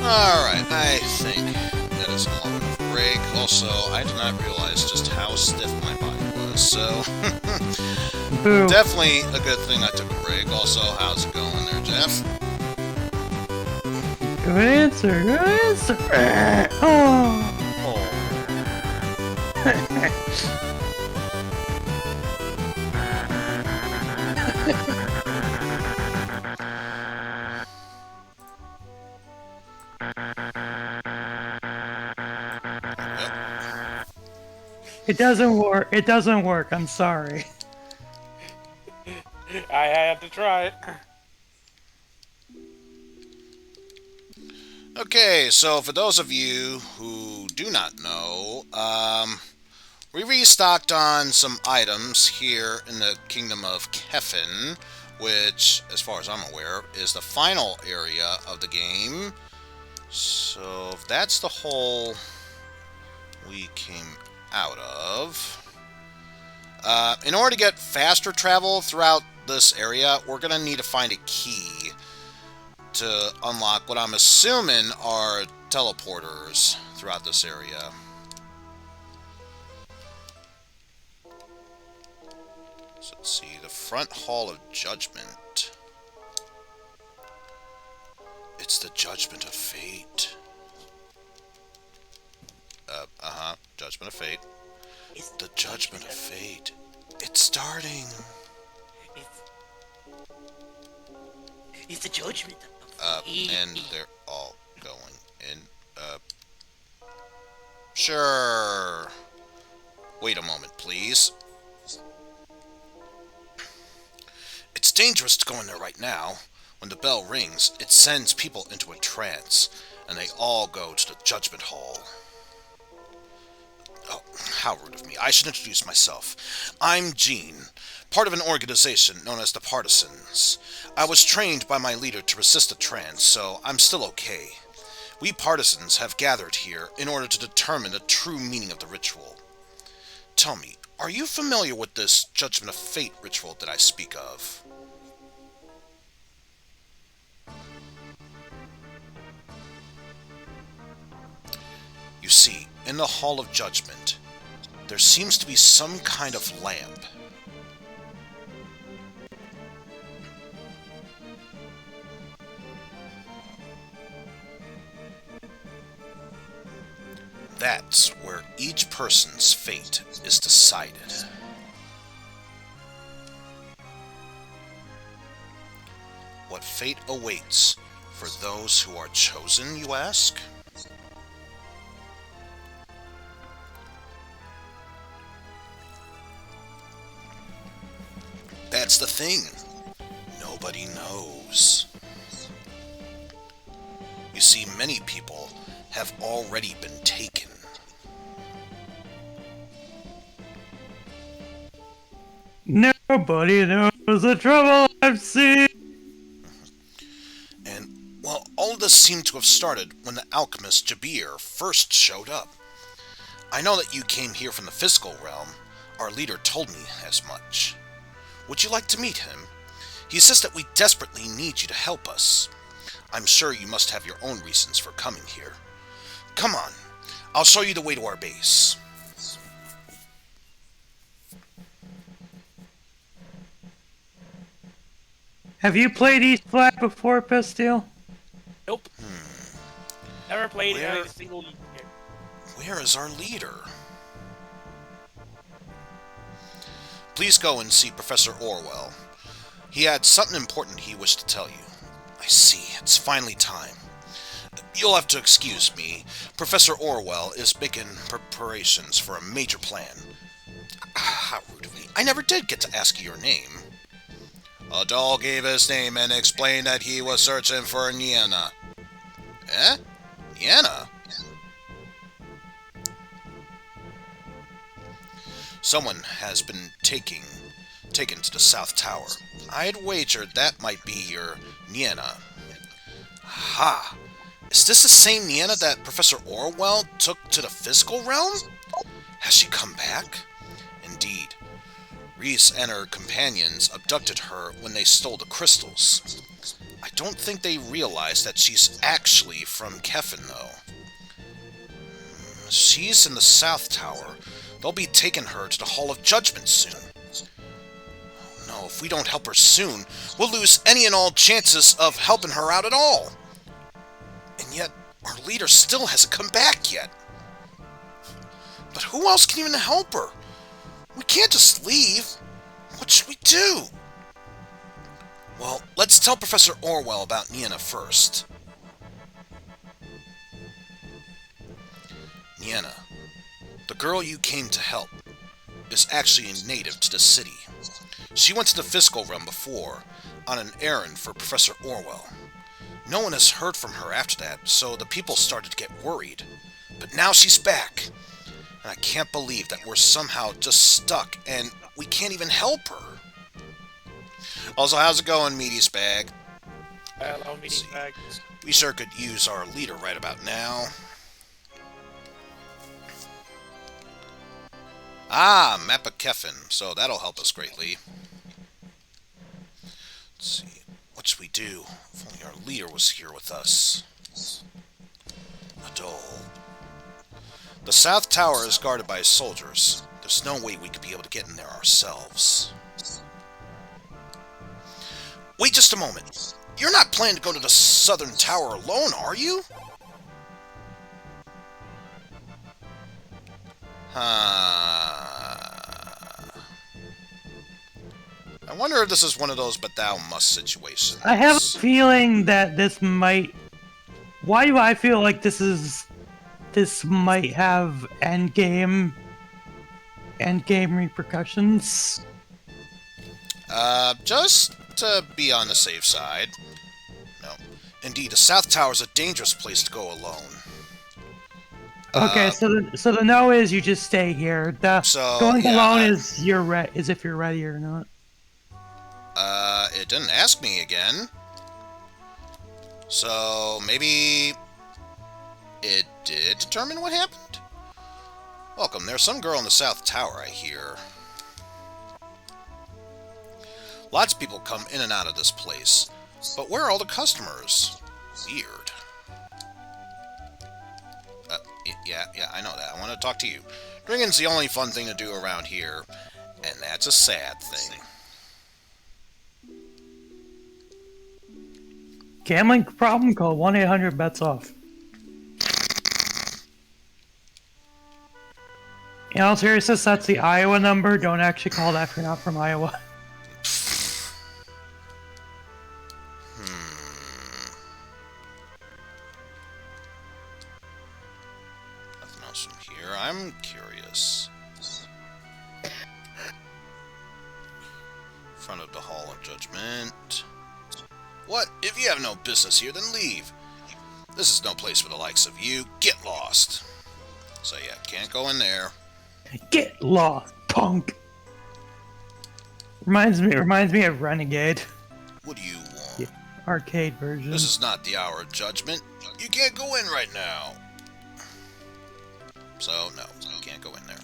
Alright, I think that is a long enough break. Also, I did not realize just how stiff my body was, so Boo. definitely a good thing I took a break. Also, how's it going there, Jeff? Good answer. Good answer. Oh. It doesn't work. It doesn't work. I'm sorry. I had to try it. Okay, so for those of you who do not know, we restocked on some items here in the Kingdom of Kefin, which, as far as I'm aware, is the final area of the game. So that's the hole we came out of. In order to get faster travel throughout this area, we're going to need to find a key to unlock what I'm assuming are teleporters throughout this area. So let's see, the front hall of judgment. It's the judgment of fate. Judgment of fate. It's The judgment of fate. It's starting. It's, it's the judgment. And they're all going in. Sure. Wait a moment, please. It's dangerous to go in there right now. When the bell rings, it sends people into a trance, and they all go to the judgment hall. Oh, how rude of me. I should introduce myself. I'm Gene, part of an organization known as the Partisans. I was trained by my leader to resist a trance, so I'm still okay. We Partisans have gathered here in order to determine the true meaning of the ritual. Tell me, are you familiar with this Judgment of Fate ritual that I speak of? You see, in the Hall of Judgment, there seems to be some kind of lamp. That's where each person's fate is decided. What fate awaits for those who are chosen, you ask? That's the thing. Nobody knows. You see, many people have already been taken. Nobody knows the trouble I've seen. And, well, all of this seemed to have started when the alchemist Jabir first showed up. I know that you came here from the physical realm. Our leader told me as much. Would you like to meet him? He says that we desperately need you to help us. I'm sure you must have your own reasons for coming here. Come on, I'll show you the way to our base. Have you played East Flag before, Pastille? Nope. Never played Where- a single game. Where is our leader? Please go and see Professor Orwell. He had something important he wished to tell you. I see, it's finally time. You'll have to excuse me. Professor Orwell is making preparations for a major plan. How rude of me. I never did get to ask you your name. Adal gave his name and explained that he was searching for Niena. Eh? Niena? Someone has been taken to the South Tower. I'd wagered that might be your Niena. Ha! Is this the same Niena that Professor Orwell took to the physical realm? Has she come back? Indeed. Reese and her companions abducted her when they stole the crystals. I don't think they realize that she's actually from Kefin, though. She's in the South Tower. They'll be taking her to the Hall of Judgment soon. Oh no, if we don't help her soon, we'll lose any and all chances of helping her out at all. And yet, our leader still hasn't come back yet. But who else can even help her? We can't just leave. What should we do? Well, let's tell Professor Orwell about Nienna first. Nienna, the girl you came to help, is actually a native to the city. She went to the Fiscal Realm before, on an errand for Professor Orwell. No one has heard from her after that, so the people started to get worried. But now she's back, and I can't believe that we're somehow just stuck, and we can't even help her. Also, how's it going, Meaty's Bag? Hello, meeting bag. We sure could use our leader right about now. Ah, map of Kefin, so that'll help us greatly. Let's see, what should we do? If only our leader was here with us. Adol. The South Tower is guarded by soldiers. There's no way we could be able to get in there ourselves. Wait just a moment. You're not planning to go to the Southern Tower alone, are you? I wonder if this is one of those but thou must situations. I have a feeling that this might. Why do I feel like this might have endgame repercussions? Just to be on the safe side. No. Indeed, the South Tower is a dangerous place to go alone. Okay, so the no is you just stay here. The going alone is is if you're ready or not. It didn't ask me again. So maybe it did determine what happened? Welcome, there's some girl in the South Tower, I hear. Lots of people come in and out of this place. But where are all the customers? Weird. Yeah, I know that. I want to talk to you. Drinking's the only fun thing to do around here, and that's a sad thing. Gambling problem? Call 1-800-BETS-OFF. In all seriousness, that's the Iowa number. Don't actually call that if you're not from Iowa. Nothing else from here. I'm curious. Front of the Hall of Judgment. What? If you have no business here, then leave. This is no place for the likes of you. Get lost. So yeah, can't go in there. Get lost, punk. Reminds me of Renegade. What do you want? Yeah, arcade version. This is not the hour of judgment. You can't go in right now. So no, you can't go in there.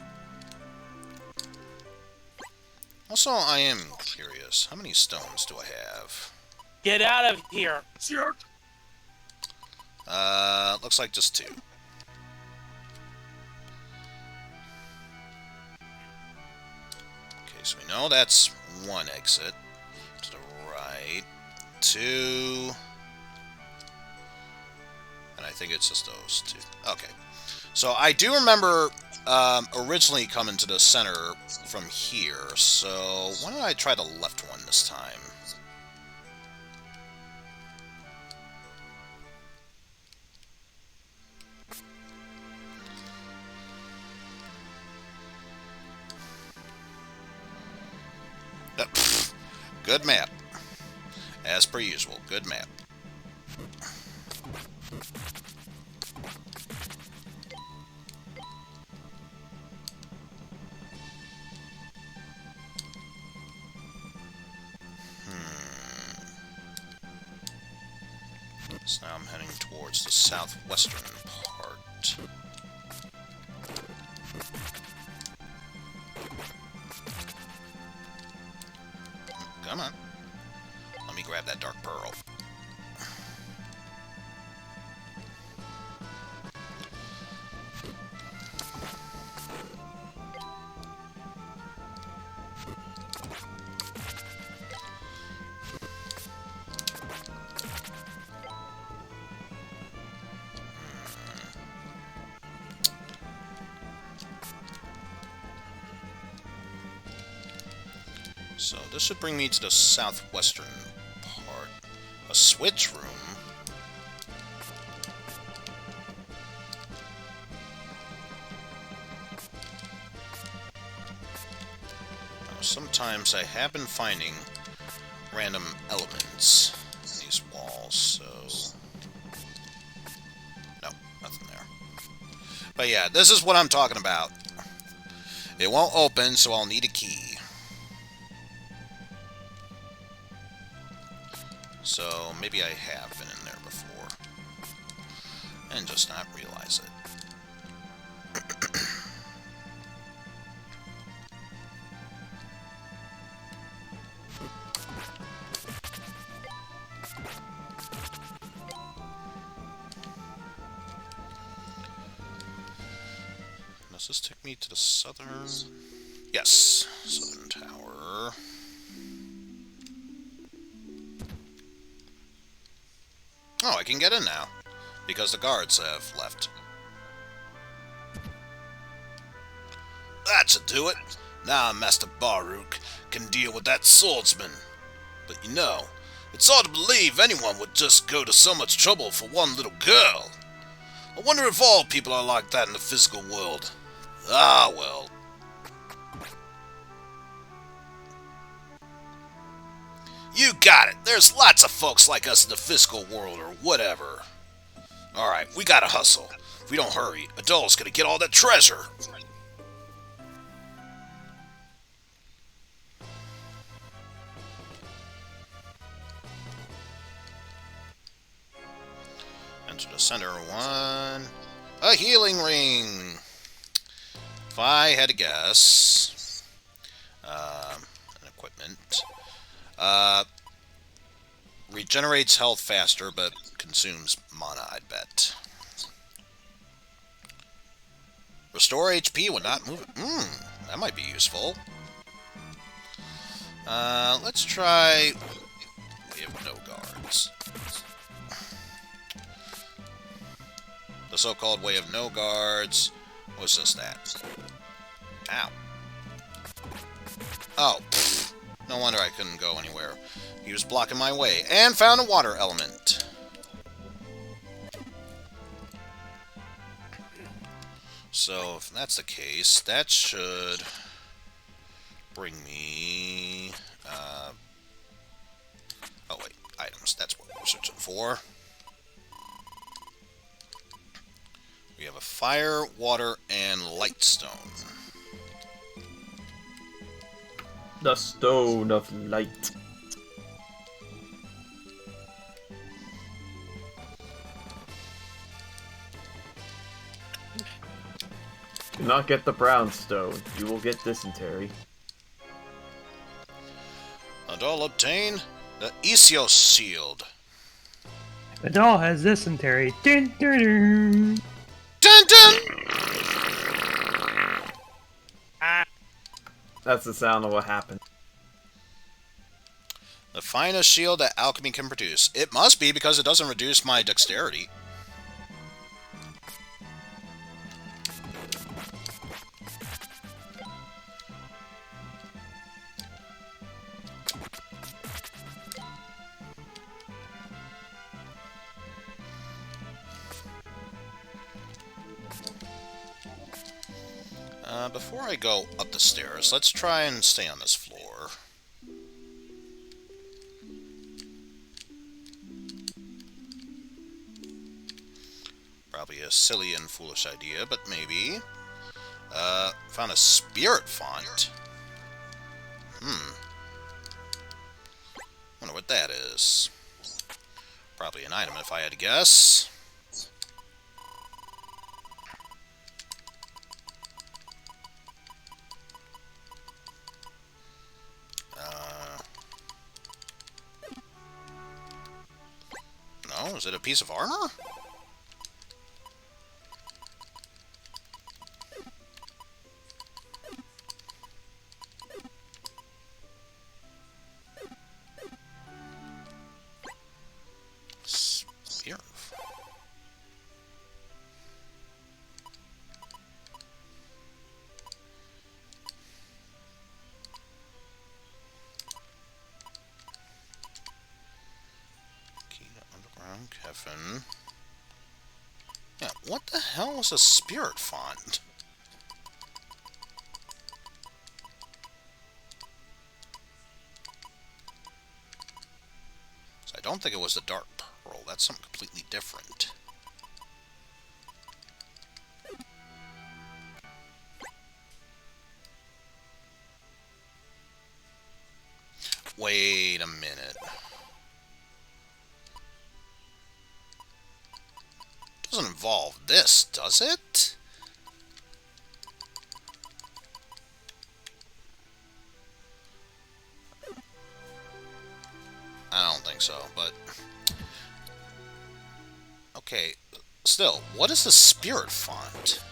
Also, I am curious. How many stones do I have? Get out of here. Looks like just 2. Okay, so we know that's 1 exit. To the right. 2. And I think it's just those 2. Okay. So I do remember originally coming to the center from here. So why don't I try the left one this time? Good map. As per usual, good map. So now I'm heading towards the southwestern part. Come on. Let me grab that dark pearl. So this should bring me to the southwestern part. A switch room? Now, sometimes I have been finding random elements in these walls, so... No, nothing there. But yeah, this is what I'm talking about. It won't open, so I'll need a key. So maybe I have been in there before and just not realize it. Does this take me to the southern? Yes, southern tower. Oh, I can get in now, because the guards have left. That should do it. Now Master Baruch can deal with that swordsman. But you know, it's hard to believe anyone would just go to so much trouble for one little girl. I wonder if all people are like that in the physical world. Ah, well. You got it. There's lots of folks like us in the physical world or whatever. Alright, we gotta hustle. If we don't hurry, Adol's gonna get all that treasure. Enter the center one. A healing ring. If I had to guess, an equipment. Regenerates health faster, but consumes mana, I'd bet. Restore HP when not moving. That might be useful. Let's try... We have no guards. The so-called way of no guards. What's just that? Ow. Oh, pfft. No wonder I couldn't go anywhere. He was blocking my way. And found a water element. So, if that's the case, that should bring me... Oh, wait. Items. That's what we're searching for. We have a fire, water, and light stone. The stone of light. Do not get the brown stone. You will get dysentery. Adol obtain the Isios shield. The doll has dysentery. Dun, dun, dun. Dun dun! That's the sound of what happened. The finest shield that alchemy can produce. It must be because it doesn't reduce my dexterity. Before I go up the stairs, let's try and stay on this floor. Probably a silly and foolish idea, but maybe. Found a spirit font. Wonder what that is. Probably an item if I had to guess. No, is it a piece of armor? Spear. Kevin. Yeah, what the hell was a spirit font? I don't think it was the Dark Pearl. That's something completely different. Wait a minute. Doesn't involve this, does it? I don't think so, but... Okay, still, what is the spirit font?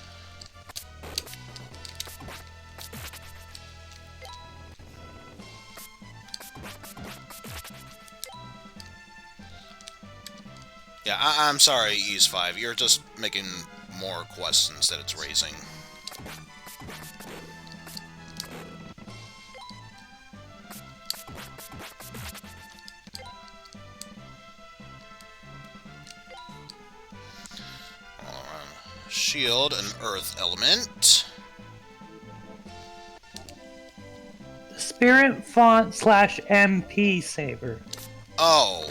Yeah, I'm sorry, Ease 5. You're just making more questions that it's raising. Alright. Shield, an earth element. Spirit font / MP saver. Oh.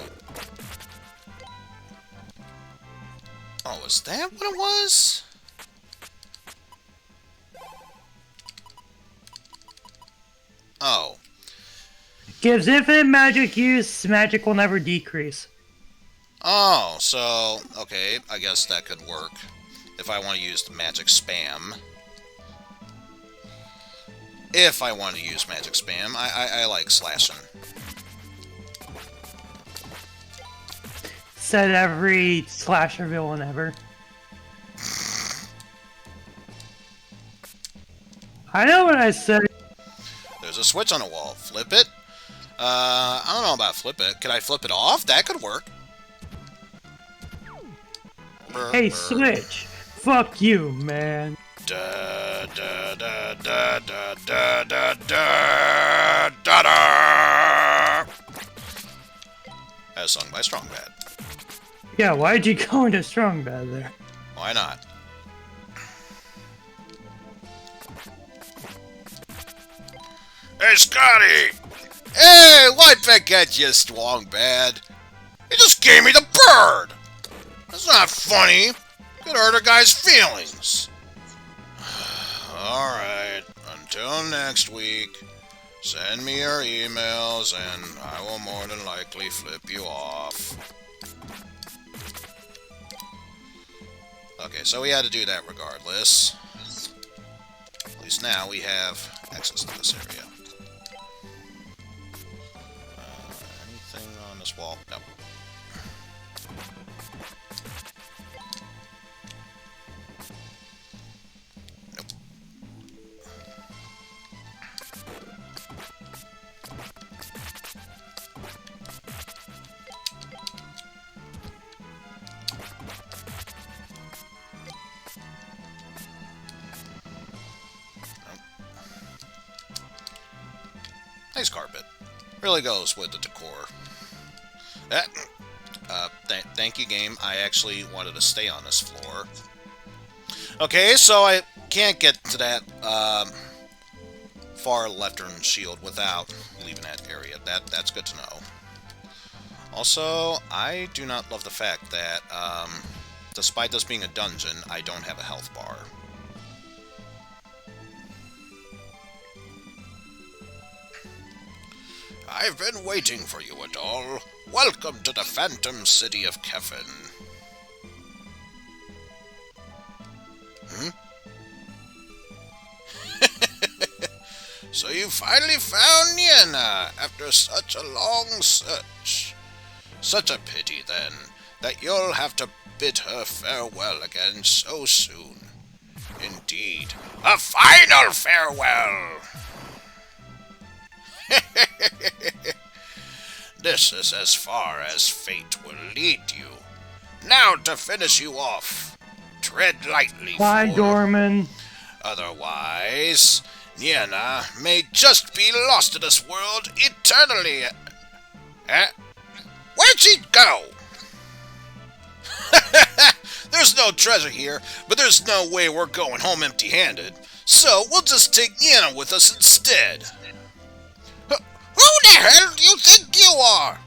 Oh, is that what it was? Oh. Gives infinite magic use, magic will never decrease. Oh, so, okay, I guess that could work. If I want to use the magic spam. If I want to use magic spam, I like slashing. Said every slasher villain ever. I know what I said. There's a switch on the wall. Flip it. I don't know about flip it. Could I flip it off? That could work. Hey, Switch. Fuck you, man. Da da da da da da da da da da. As sung by Strong Bad. Yeah, why'd you go into Strong Bad there? Why not? Hey, Scotty! Hey, what back at you, Strong Bad? You just gave me the bird! That's not funny. Could hurt a guy's feelings. Alright, until next week, send me your emails and I will more than likely flip you off. Okay, so we had to do that regardless. At least now we have access to this area. Anything on this wall? No. Nope. Nice carpet. Really goes with the decor. Thank you, game. I actually wanted to stay on this floor. Okay, so I can't get to that far leftern shield without leaving that area. That's good to know. Also, I do not love the fact that, despite this being a dungeon, I don't have a health bar. I've been waiting for you, Adol. Welcome to the Phantom City of Kefin. Hmm? So you finally found Nienna after such a long search. Such a pity, then, that you'll have to bid her farewell again so soon. Indeed, a final farewell! This is as far as fate will lead you. Now to finish you off. Tread lightly, Bye, fool. Dorman. Otherwise, Nienna may just be lost to this world eternally. Where'd she go? no treasure here, but there's no way we're going home empty-handed. So we'll just take Yana with us instead. Who the hell do you think you are?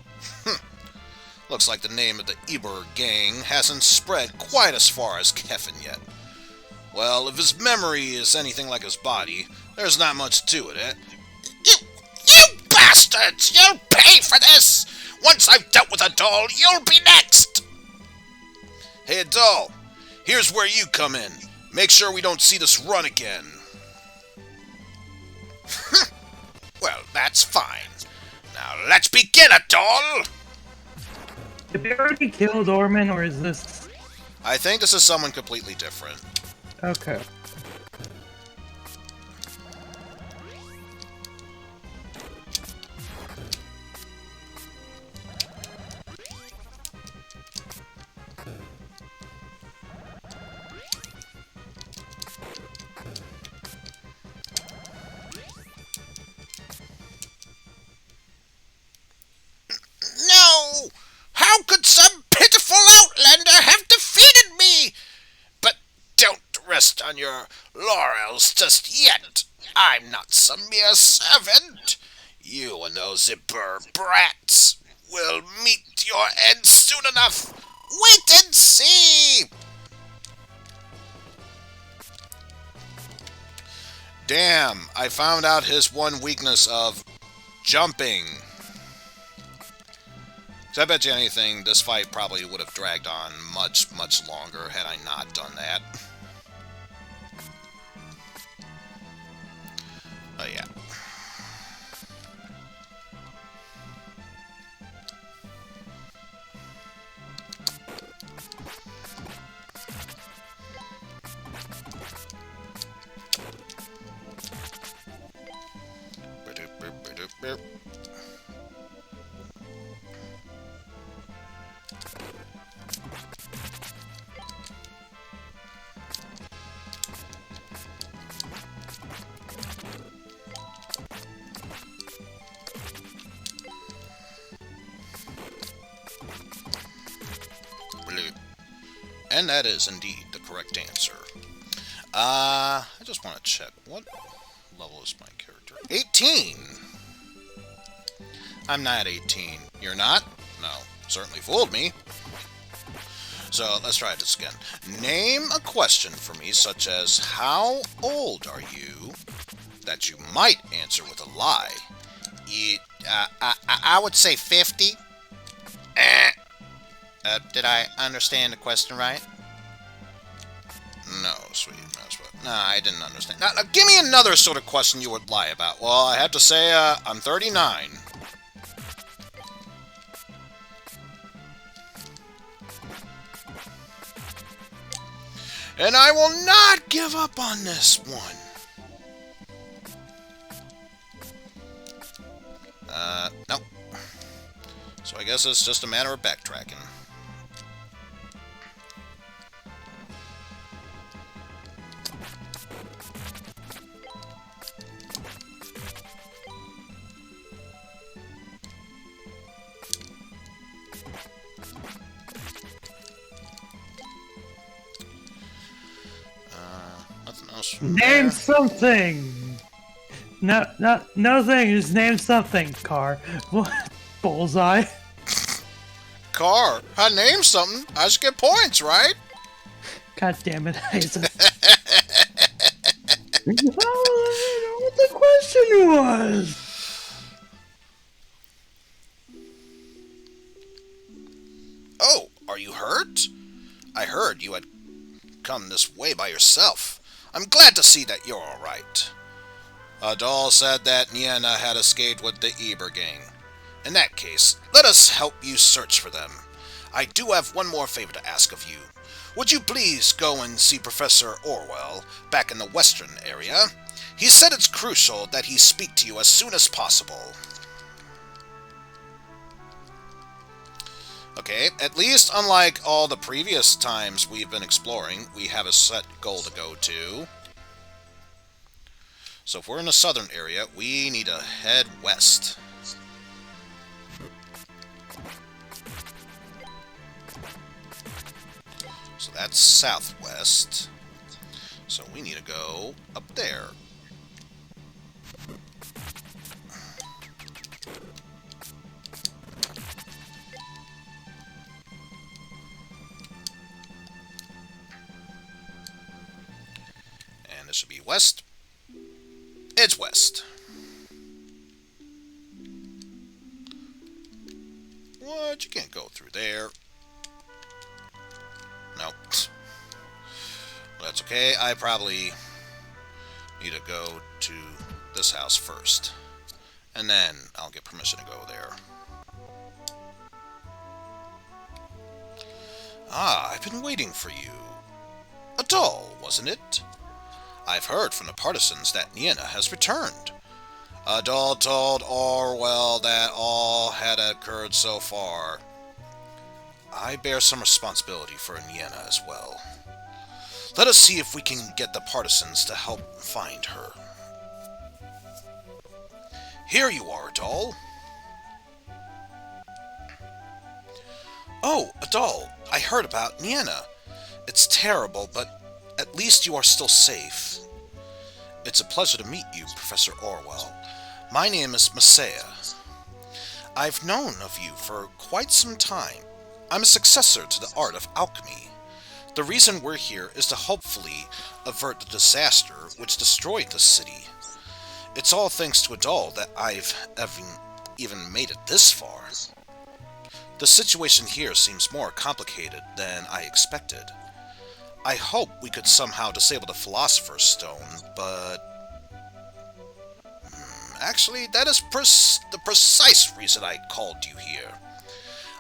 Looks like the name of the Eber gang hasn't spread quite as far as Kefin yet. Well, if his memory is anything like his body, there's not much to it, eh? You bastards! You'll pay for this! Once I've dealt with a doll, you'll be next! Hey, doll, here's where you come in. Make sure we don't see this run again. Well, that's fine. Now let's begin it, doll! Did we already kill Dorman, or is this... I think this is someone completely different. Okay. No! How could some pitiful outlander have defeated me? But don't rest on your laurels just yet. I'm not some mere servant. You and those Zipper brats will meet your end soon enough. Wait and see! Damn, I found out his one weakness of jumping. So I bet you anything, this fight probably would have dragged on much, much longer had I not done that. Oh yeah. And that is indeed the correct answer. I just want to check. What level is my character? 18! I'm not 18. You're not? No. Certainly fooled me. So, let's try this again. Name a question for me such as, how old are you? That you might answer with a lie. I would say 50. Did I understand the question right? No, sweet. No, I didn't understand. Now, give me another sort of question you would lie about. Well, I have to say, I'm 39. And I will not give up on this one. Nope. So I guess it's just a matter of backtracking. Nothing else. Name something! No thing, just name something, Car. What? Bullseye? Car, I named something. I should get points, right? God damn it, Eizen. I don't know what the question was! Oh, are you hurt? I heard you had come this way by yourself. I'm glad to see that you're alright. Doll said that Niena had escaped with the Eber gang. In that case, let us help you search for them. I do have one more favor to ask of you. Would you please go and see Professor Orwell back in the western area? He said it's crucial that he speak to you as soon as possible. Okay, at least unlike all the previous times we've been exploring, we have a set goal to go to. So if we're in the southern area, we need to head west. So that's southwest. So we need to go up there. And this should be west. It's west. What? You can't go through there. Nope. That's okay. I probably need to go to this house first. And then I'll get permission to go there. Ah, I've been waiting for you. A doll, wasn't it? I've heard from the partisans that Nienna has returned. A doll told Orwell that all had occurred so far. I bear some responsibility for Nienna as well. Let us see if we can get the partisans to help find her. Here you are, Doll. Oh, Adol, I heard about Nienna. It's terrible, but at least you are still safe. It's a pleasure to meet you, Professor Orwell. My name is Messiah. I've known of you for quite some time. I'm a successor to the art of alchemy. The reason we're here is to hopefully avert the disaster which destroyed the city. It's all thanks to Adol that I've even made it this far. The situation here seems more complicated than I expected. I hope we could somehow disable the Philosopher's Stone, but... Actually, that is the precise reason I called you here.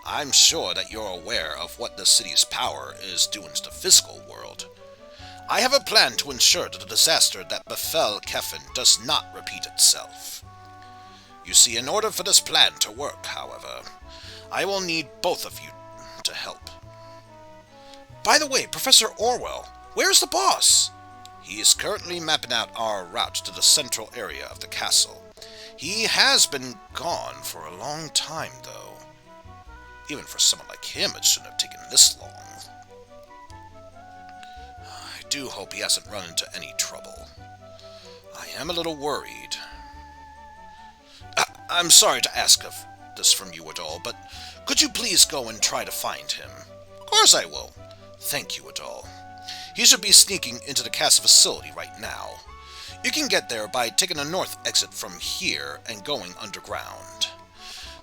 I'm sure that you're aware of what the city's power is doing to the physical world. I have a plan to ensure that the disaster that befell Kefin does not repeat itself. You see, in order for this plan to work, however, I will need both of you to help. By the way, Professor Orwell, where's the boss? He is currently mapping out our route to the central area of the castle. He has been gone for a long time, though. Even for someone like him, it shouldn't have taken this long. I do hope he hasn't run into any trouble. I am a little worried. I'm sorry to ask of this from you, Adol, but could you please go and try to find him? Of course I will. Thank you, Adol. He should be sneaking into the castle facility right now. You can get there by taking the north exit from here and going underground.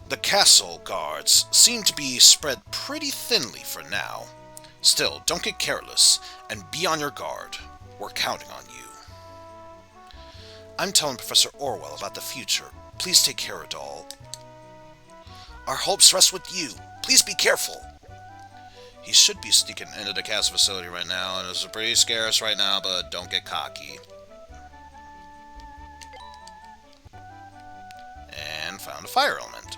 The castle guards seem to be spread pretty thinly for now. Still, don't get careless, and be on your guard. We're counting on you. I'm telling Professor Orwell about the future. Please take care, Adol. Our hopes rest with you. Please be careful. He should be sneaking into the castle facility right now, and it's pretty scarce right now, but don't get cocky. And found a fire element.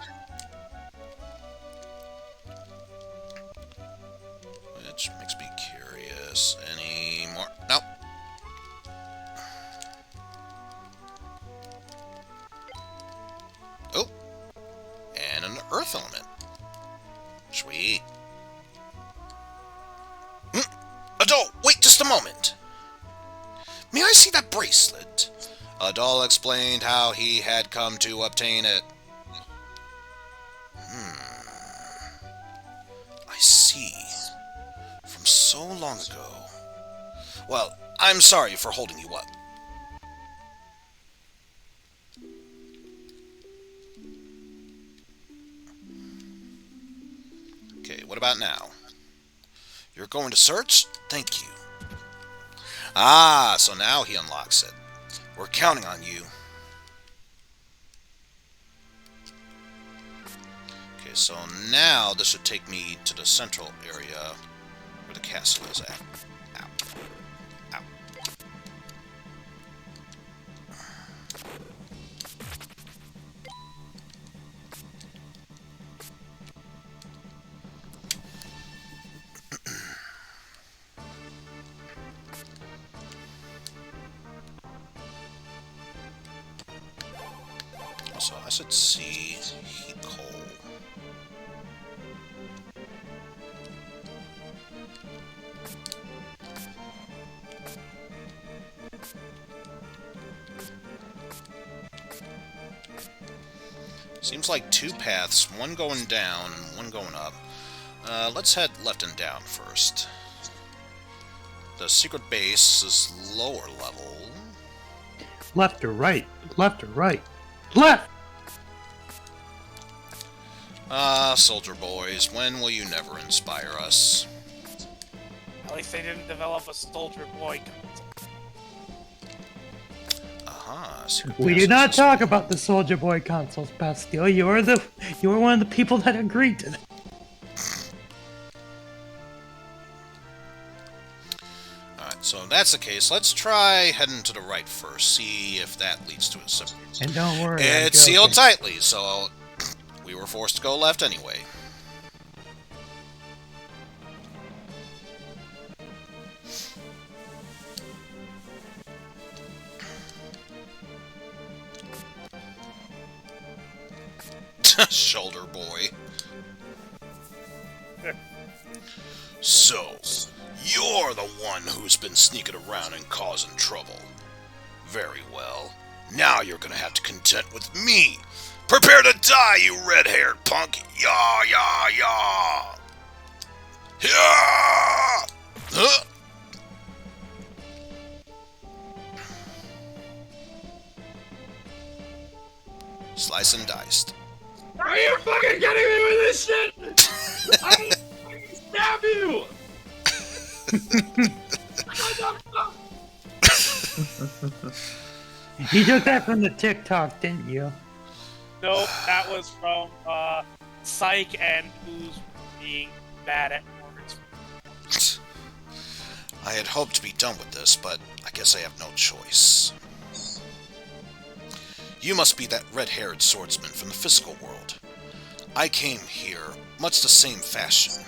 Which makes me curious. Any more? Nope. Oh. And an earth element. Sweet. Adol, wait just a moment. May I see that bracelet? Adol explained how he had come to obtain it. I see. From so long ago. Well, I'm sorry for holding you up. Okay, what about now? You're going to search? Thank you. Ah, so now he unlocks it. We're counting on you. Okay, so now this should take me to the central area where the castle is at. Ow. Ow. So I should see heat coal. Seems like two paths, one going down and one going up. Let's head left and down first. The secret base is lower level. Left or right? Left or right? Left! Soldier boys, when will you never inspire us? At least they didn't develop a soldier boy. We do not talk about the Soldier Boy consoles, Bastille. You were one of the people that agreed to it. Alright, so if that's the case, let's try heading to the right first, see if that leads to a separate. And don't worry, It's sealed tightly, so we were forced to go left anyway. Shoulder boy. So, you're the one who's been sneaking around and causing trouble. Very well. Now you're gonna have to contend with me. Prepare to die, you red-haired punk! Yaw, yaw, yaw! Yaw! Huh? Slice and diced. Are you fucking kidding me with this shit? I will fucking stab you! You took that from the TikTok, didn't you? Nope, that was from Psych and who's being bad at words. I had hoped to be done with this, but I guess I have no choice. You must be that red-haired swordsman from the physical world. I came here much the same fashion.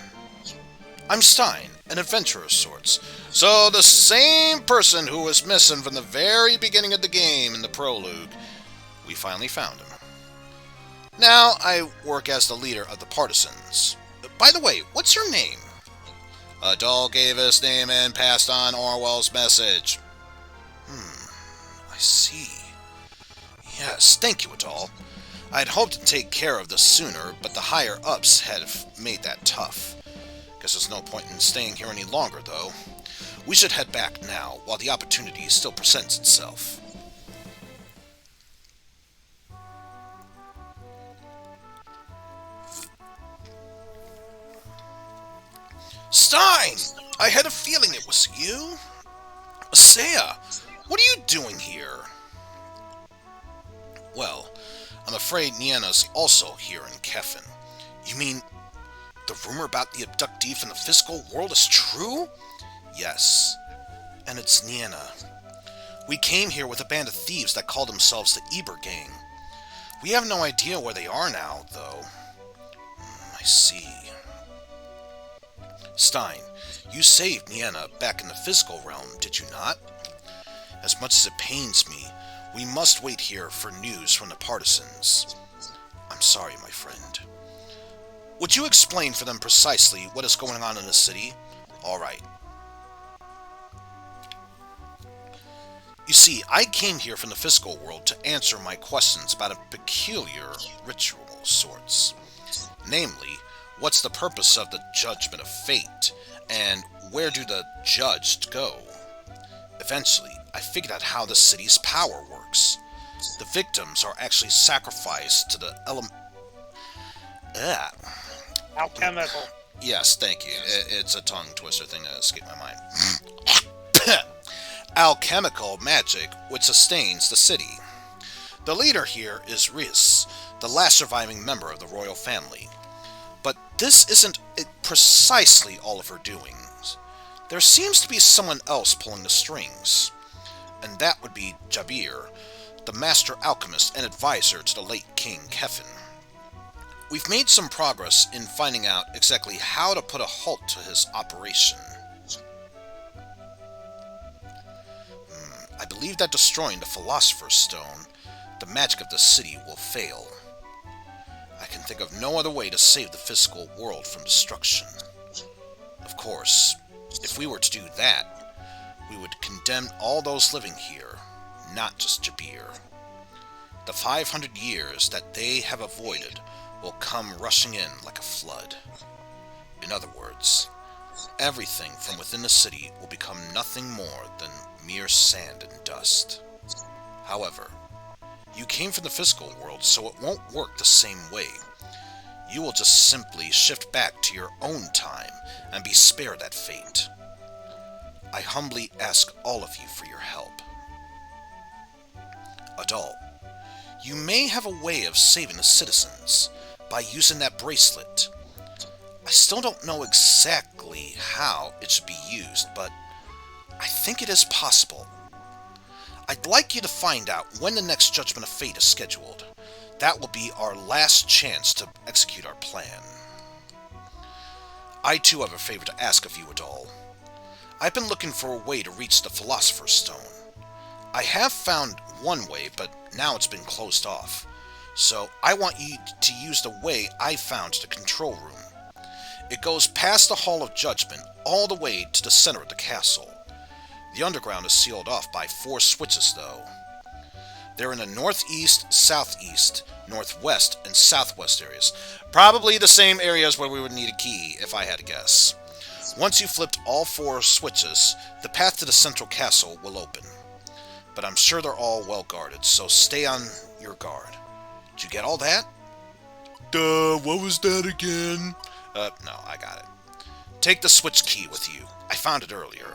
I'm Stein, an adventurer of sorts. So the same person who was missing from the very beginning of the game in the prologue, we finally found him. Now I work as the leader of the partisans. By the way, what's your name? Adol gave his name and passed on Orwell's message. I see. Yes, thank you, Adol. I had hoped to take care of this sooner, but the higher-ups had made that tough. Guess there's no point in staying here any longer, though. We should head back now, while the opportunity still presents itself. Stein! I had a feeling it was you. Asaya, what are you doing here? Well, I'm afraid Niena's also here in Kefin. You mean the rumor about the abductee from the physical world is true? Yes, and it's Niena. We came here with a band of thieves that called themselves the Eber Gang. We have no idea where they are now, though. I see. Stein, you saved Niena back in the physical realm, did you not? As much as it pains me, we must wait here for news from the partisans. I'm sorry, my friend. Would you explain for them precisely what is going on in the city? All right. You see, I came here from the physical world to answer my questions about a peculiar ritual of sorts. Namely, what's the purpose of the Judgment of Fate, and where do the judged go? Eventually, I figured out how the city's power works. The victims are actually sacrificed to the Alchemical. Yes, thank you. It's a tongue twister thing that escaped my mind. Alchemical magic which sustains the city. The leader here is Riz, the last surviving member of the royal family. But this isn't precisely all of her doings. There seems to be someone else pulling the strings. And that would be Jabir, the master alchemist and advisor to the late King Kefin. We've made some progress in finding out exactly how to put a halt to his operation. I believe that destroying the Philosopher's Stone, the magic of the city, will fail. I can think of no other way to save the physical world from destruction. Of course, if we were to do that, we would condemn all those living here, not just Jabir. The 500 years that they have avoided will come rushing in like a flood. In other words, everything from within the city will become nothing more than mere sand and dust. However, you came from the physical world, so it won't work the same way. You will just simply shift back to your own time and be spared that fate. I humbly ask all of you for your help. Adult, you may have a way of saving the citizens by using that bracelet. I still don't know exactly how it should be used, but I think it is possible. I'd like you to find out when the next Judgment of Fate is scheduled. That will be our last chance to execute our plan. I too have a favor to ask of you, Adol. I've been looking for a way to reach the Philosopher's Stone. I have found one way, but now it's been closed off. So I want you to use the way I found to the control room. It goes past the Hall of Judgment all the way to the center of the castle. The underground is sealed off by 4 switches, though. They're in the northeast, southeast, northwest, and southwest areas. Probably the same areas where we would need a key, if I had to guess. Once you flipped all 4 switches, the path to the central castle will open. But I'm sure they're all well guarded, so stay on your guard. Did you get all that? What was that again? No, I got it. Take the switch key with you. I found it earlier.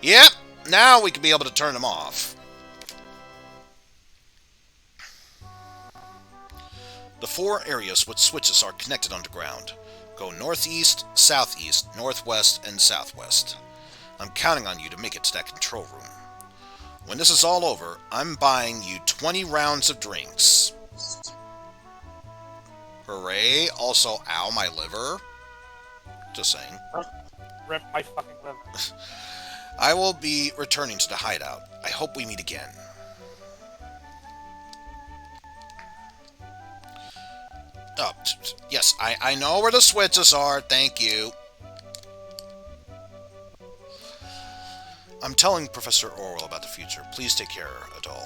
Yep, now we can be able to turn them off. The 4 areas with switches are connected underground. Go northeast, southeast, northwest, and southwest. I'm counting on you to make it to that control room. When this is all over, I'm buying you 20 rounds of drinks. Hooray! Also, ow, my liver. Just saying. Rip my fucking liver. I will be returning to the hideout. I hope we meet again. Oh, yes, I know where the switches are. Thank you. I'm telling Professor Orwell about the future. Please take care, Adol.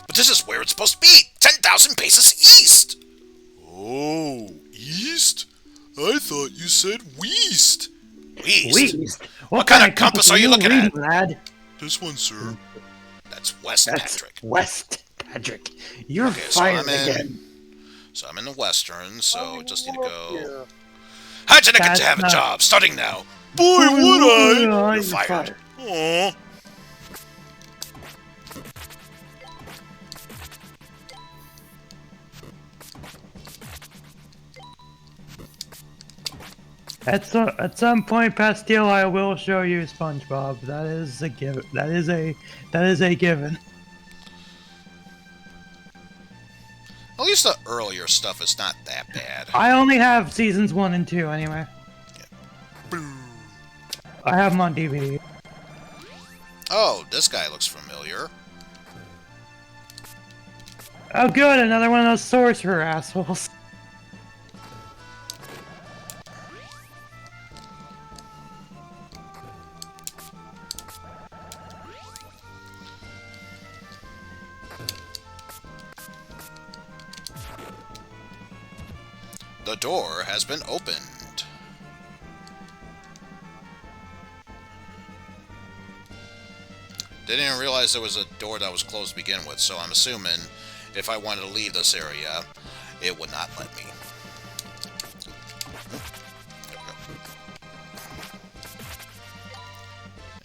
But this is where it's supposed to be! 10,000 paces east! Oh, east? I thought you said west. West? What kind of compass are you looking at? Lad? This one, sir. That's West, Patrick. West, Patrick. You're fired again. So I'm in the western, so just need to go... How'd you get to have a job? Starting now. Boy, would I! You're fired. Aww. At some point, Pastille, I will show you SpongeBob. That is a given. That is a given. At least the earlier stuff is not that bad. I only have seasons 1 and 2 anyway. Yeah. I have them on DVD. Oh, this guy looks familiar. Oh good, another one of those sorcerer assholes. The door has been opened. Didn't even realize there was a door that was closed to begin with, so I'm assuming if I wanted to leave this area, it would not let me. There we go.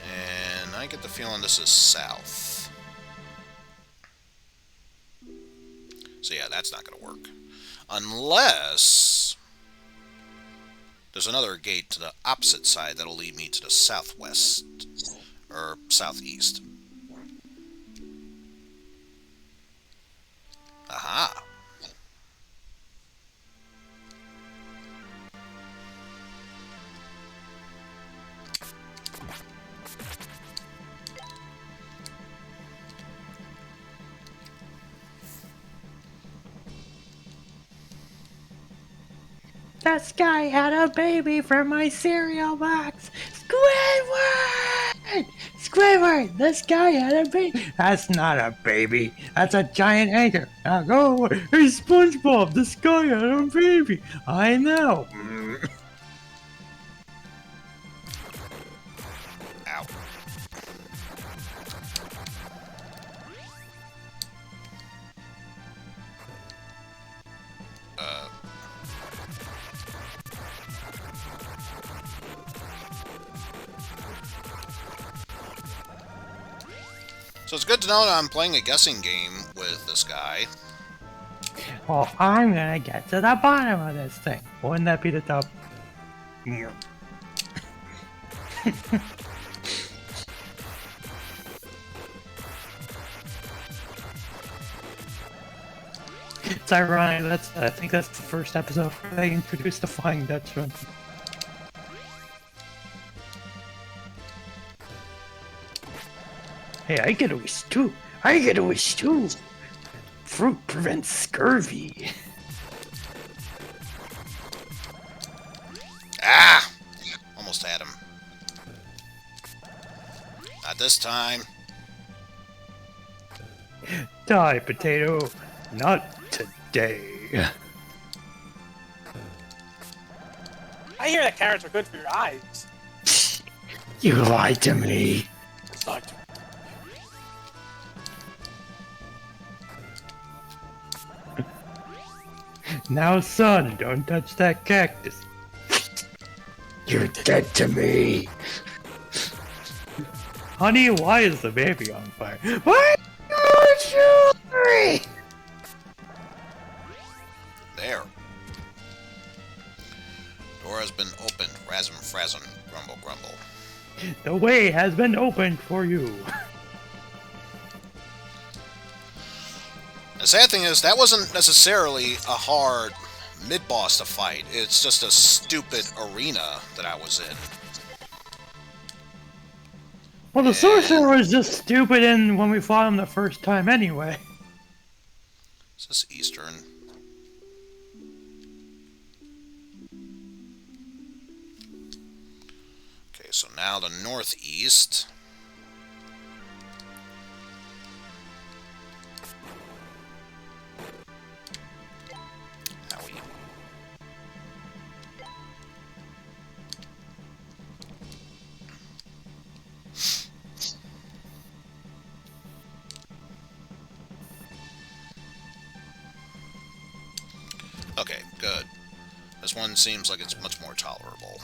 And I get the feeling this is south. So yeah, that's not going to work. Unless there's another gate to the opposite side that'll lead me to the southwest, or southeast. Aha! This guy had a baby from my cereal box. Squidward! said, Squidward, this guy had a baby. That's not a baby. That's a giant anchor. Now go away. Hey, SpongeBob, this guy had a baby. I know. Ow. So it's good to know that I'm playing a guessing game with this guy. Well, I'm gonna get to the bottom of this thing. Wouldn't that be the top? It's ironic. I think that's the first episode where they introduced the Flying Dutchman. Hey, I get a wish too. I get a wish too. Fruit prevents scurvy. Ah! Almost had him. Not this time. Die, potato. Not today. I hear that carrots are good for your eyes. You lied to me. It's not. Now, son, don't touch that cactus. You're dead to me. Honey, why is the baby on fire? Why are you angry? There. Door has been opened. Razum frazzum. Grumble grumble. The way has been opened for you. The sad thing is, that wasn't necessarily a hard mid-boss to fight. It's just a stupid arena that I was in. Well, the sorcerer was just stupid when we fought him the first time anyway. Is this Eastern? Okay, so now the northeast. Howie. Okay, good. This one seems like it's much more tolerable.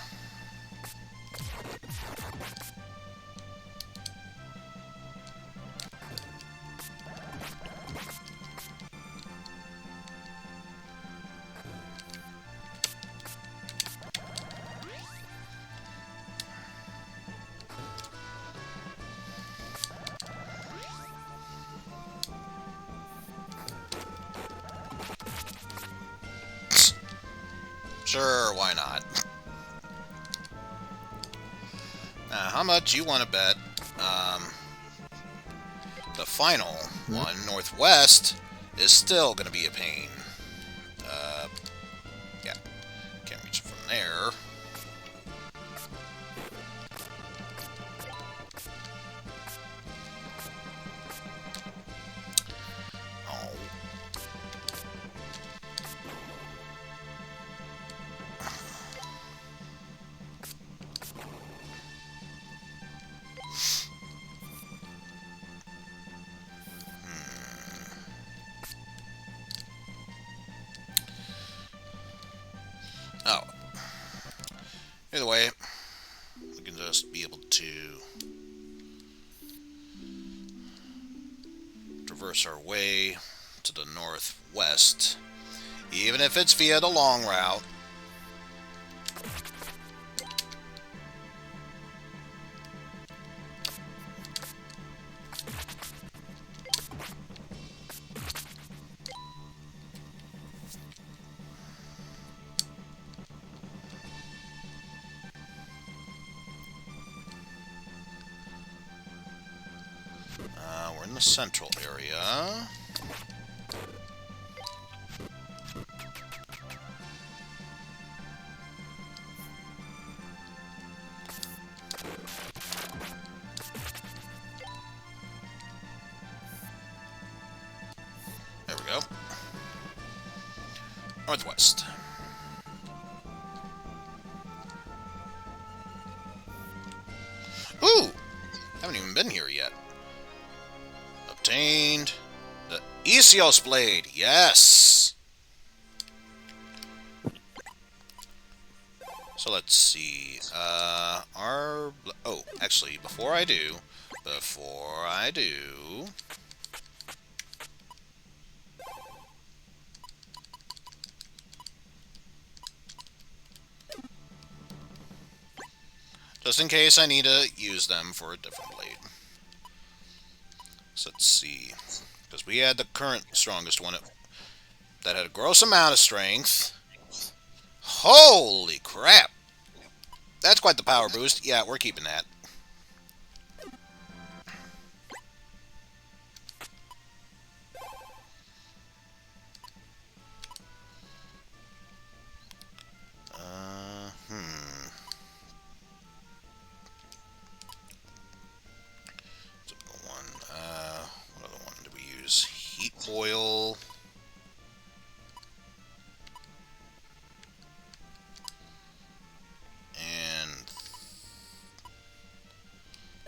Sure, why not? Now, how much you want to bet? The final one, Northwest, is still going to be a pain. Yeah, can't reach it from there. Oh. Oh. Either way, we can just be able to traverse our way to the northwest, even if it's via the long route. We're in the central area. Northwest. Ooh! Haven't even been here yet. Obtained the Isios Blade. Yes! So let's see. Oh, actually, before I do... Just in case I need to use them for a different blade. So let's see. Because we had the current strongest one that had a gross amount of strength. Holy crap! That's quite the power boost. Yeah, we're keeping that. What other one did we use? Heat oil. And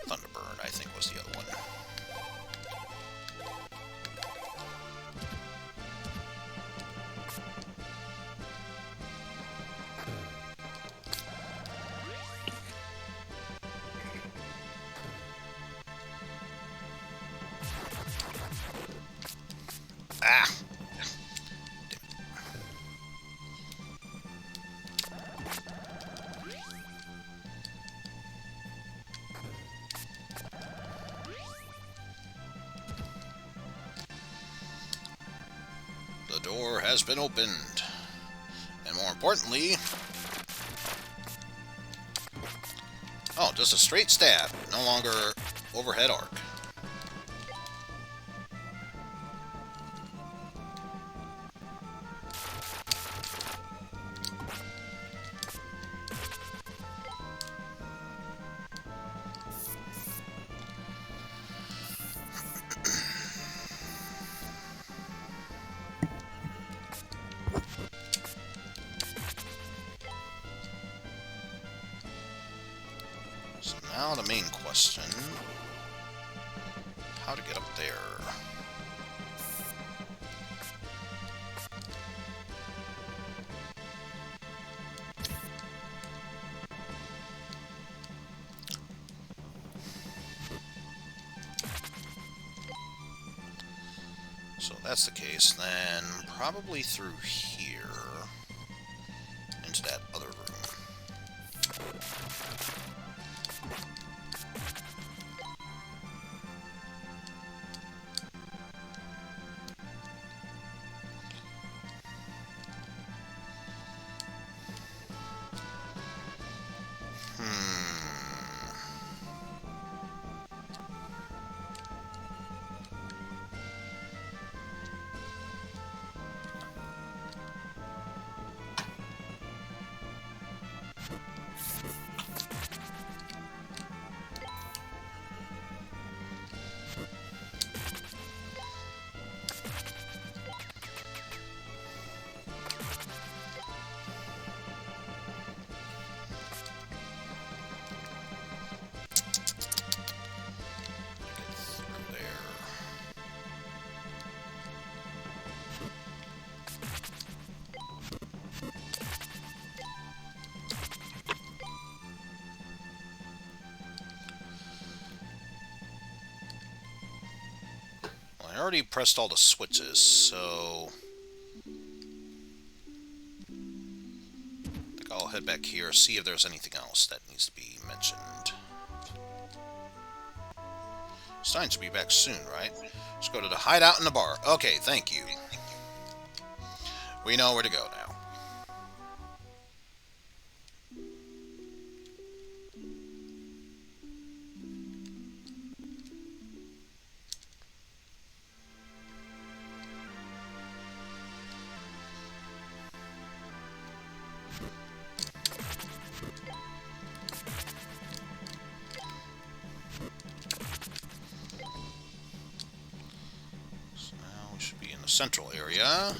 Thunderburn, I think, was the other one. Ah! The door has been opened. And more importantly... Oh, just a straight stab. No longer overhead arc. So now the main question... How to get up there? So if that's the case, then probably through here into that other room. I already pressed all the switches, so I think I'll head back here, see if there's anything else that needs to be mentioned. Stein should be back soon, right? Let's go to the hideout in the bar. Okay, thank you. We know where to go now. Central area.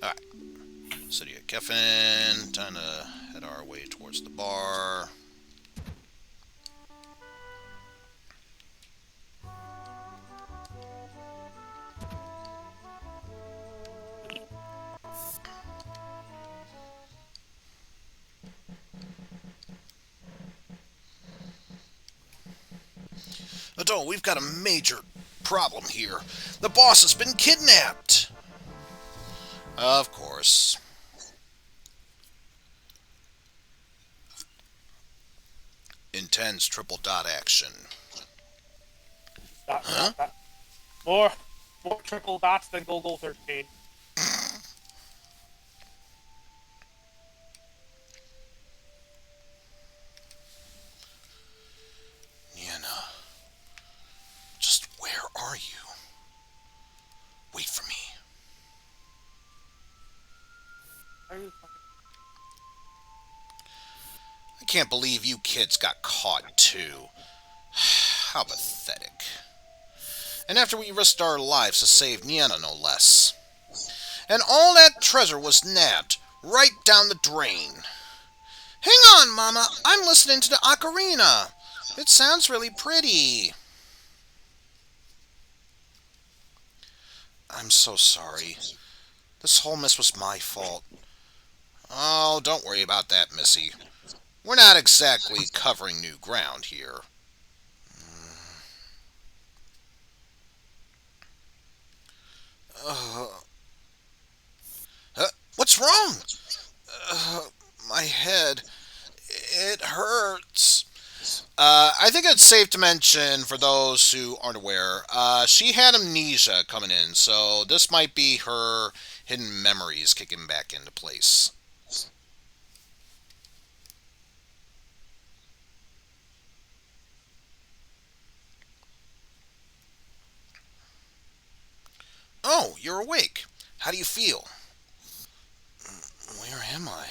Alright. City of Keffin. Time to head our way towards the bar. Adult, we've got a major problem here. The boss has been kidnapped! Of course. Intense triple dot action. Huh? More triple dots than Golgo 13. Nienna. Just where are you? Wait for me. I can't believe you kids got caught too. How pathetic. And after we risked our lives to save Nienna, no less. And all that treasure was nabbed right down the drain. Hang on, Mama. I'm listening to the ocarina. It sounds really pretty. I'm so sorry. This whole mess was my fault. Oh, don't worry about that, Missy. We're not exactly covering new ground here. What's wrong? My head. It hurts. I think it's safe to mention, for those who aren't aware, she had amnesia coming in, so this might be her hidden memories kicking back into place. Oh, you're awake. How do you feel? Where am I?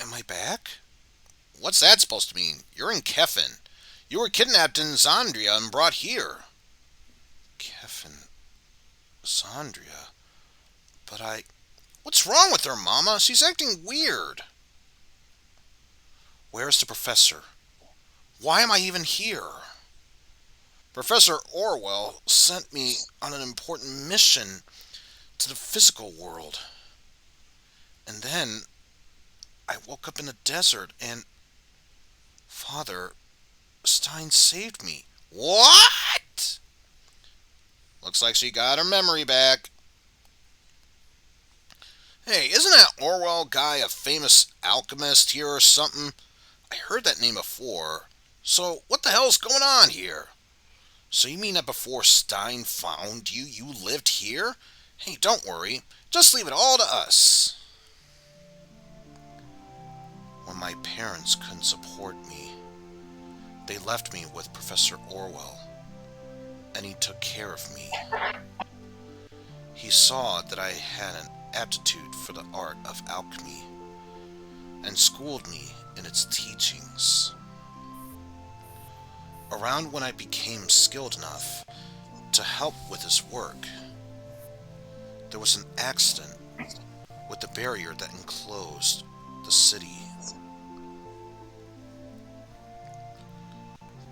Am I back? What's that supposed to mean? You're in Keffin. You were kidnapped in Zandria and brought here. Keffin. Zandria. But I... What's wrong with her, Mama? She's acting weird. Where's the professor? Why am I even here? Professor Orwell sent me on an important mission to the physical world. And then I woke up in the desert and... Father, Stein saved me. What? Looks like she got her memory back. Hey, isn't that Orwell guy a famous alchemist here or something? I heard that name before. So, what the hell's going on here? So you mean that before Stein found you, you lived here? Hey, don't worry. Just leave it all to us. When my parents couldn't support me, they left me with Professor Orwell, and he took care of me. He saw that I had an aptitude for the art of alchemy, and schooled me in its teachings. Around when I became skilled enough to help with his work, there was an accident with the barrier that enclosed the city.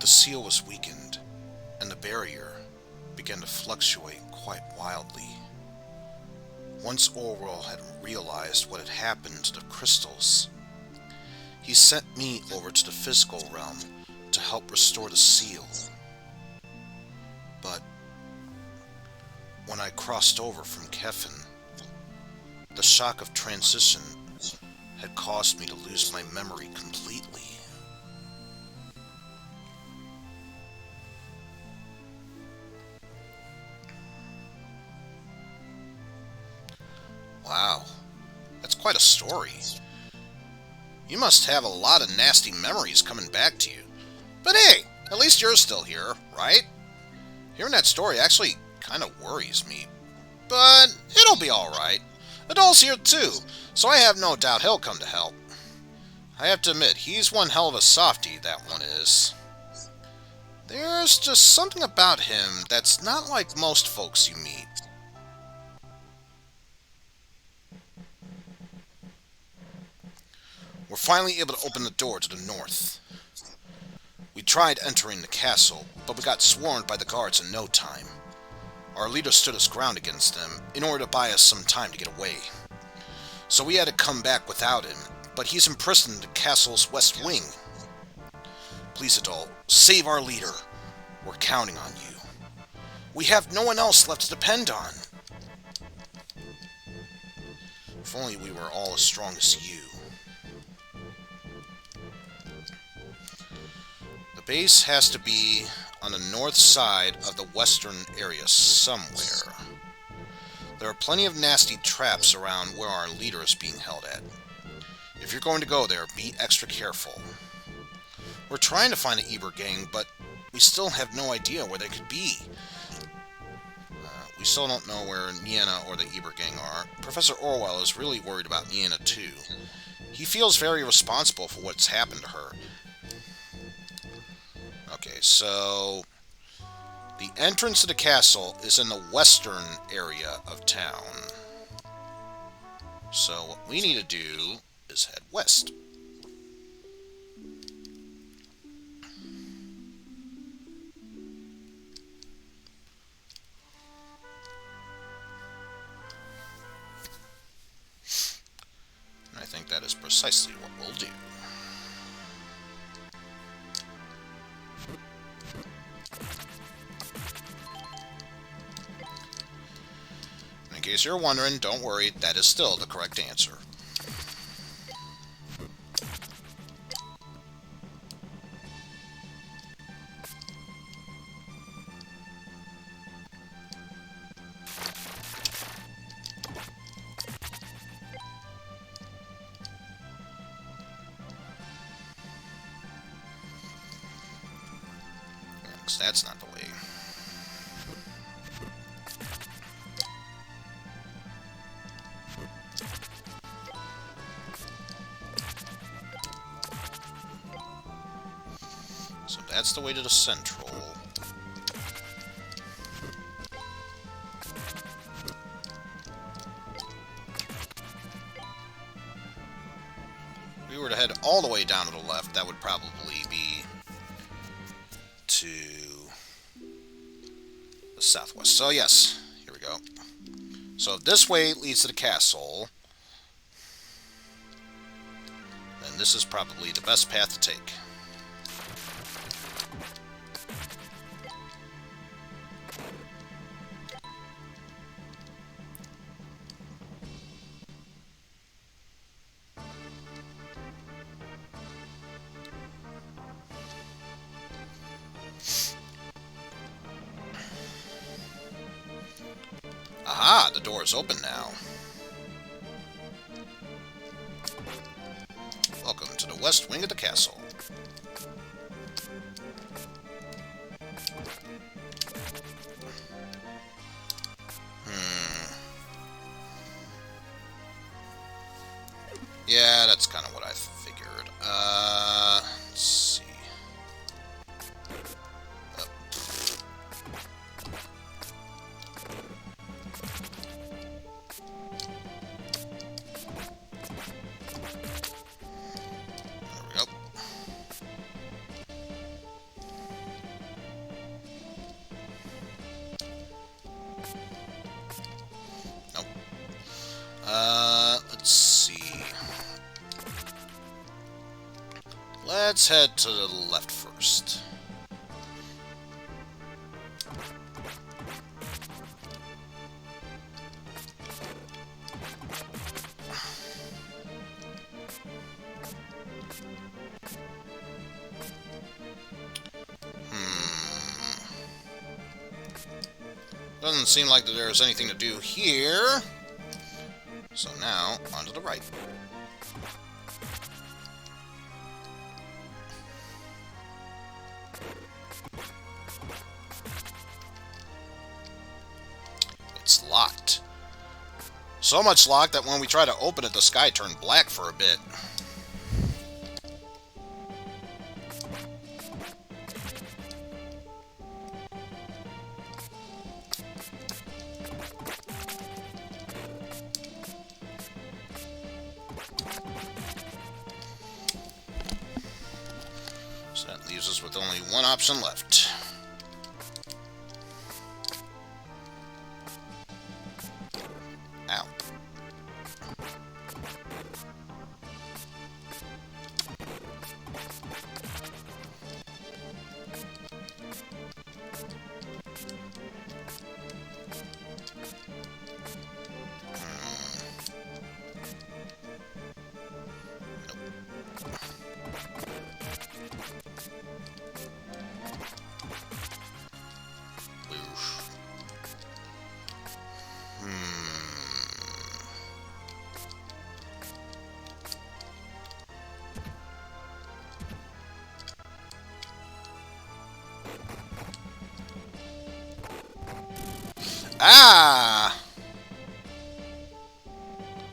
The seal was weakened, and the barrier began to fluctuate quite wildly. Once Orwell had realized what had happened to the crystals, he sent me over to the physical realm to help restore the seal. But when I crossed over from Keffin, the shock of transition had caused me to lose my memory completely. Wow, that's quite a story. You must have a lot of nasty memories coming back to you. But hey, at least you're still here, right? Hearing that story actually kind of worries me. But it'll be alright. Adol's here too, so I have no doubt he'll come to help. I have to admit, he's one hell of a softie, that one is. There's just something about him that's not like most folks you meet. We're finally able to open the door to the north. We tried entering the castle, but we got swarmed by the guards in no time. Our leader stood his ground against them in order to buy us some time to get away. So we had to come back without him, but he's imprisoned in the castle's west wing. Please, adult, save our leader. We're counting on you. We have no one else left to depend on. If only we were all as strong as you. The base has to be on the north side of the western area somewhere. There are plenty of nasty traps around where our leader is being held at. If you're going to go there, be extra careful. We're trying to find the Eber gang, but we still have no idea where they could be. We still don't know where Nienna or the Eber gang are. Professor Orwell is really worried about Nienna too. He feels very responsible for what's happened to her. Okay, so the entrance to the castle is in the western area of town. So what we need to do is head west. And I think that is precisely what we'll do. In case you're wondering, don't worry, that is still the correct answer. Because that's not the way. So that's the way to the central. If we were to head all the way down to the left, that would probably be to the southwest. So yes, here we go. So if this way leads to the castle, then this is probably the best path to take. Aha, the door is open now. Welcome to the west wing of the castle. Yeah, that's kind of what I figured. Let's see. Let's see. Let's head to the left first. Doesn't seem like that there's anything to do here. So now, on to the right. It's locked. So much locked that when we try to open it, the sky turned black for a bit. leaves us with only one option left. Ow. Ah!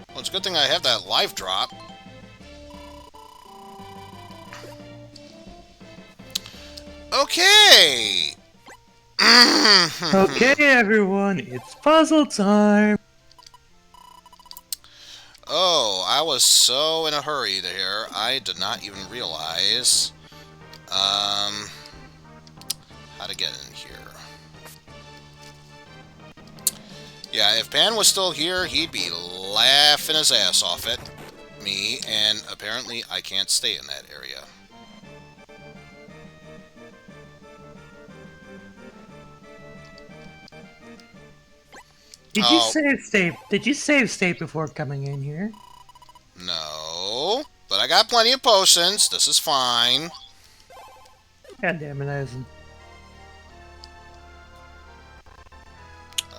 Well, it's a good thing I have that life drop. Okay! Okay, everyone, it's puzzle time. Oh, I was so in a hurry there, I did not even realize, how to get in here. Yeah, if Pan was still here, he'd be laughing his ass off at me, and apparently I can't stay in that area. Did you save state? Did you save state before coming in here? No, but I got plenty of potions. This is fine. God damn it, Eizen.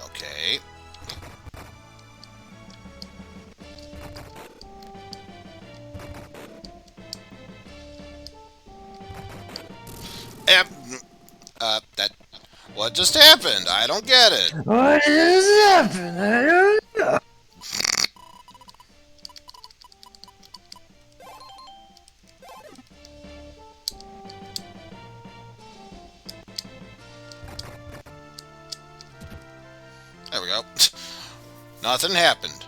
Okay. That... What just happened? I don't get it. What has happened? I don't know. There we go. Nothing happened.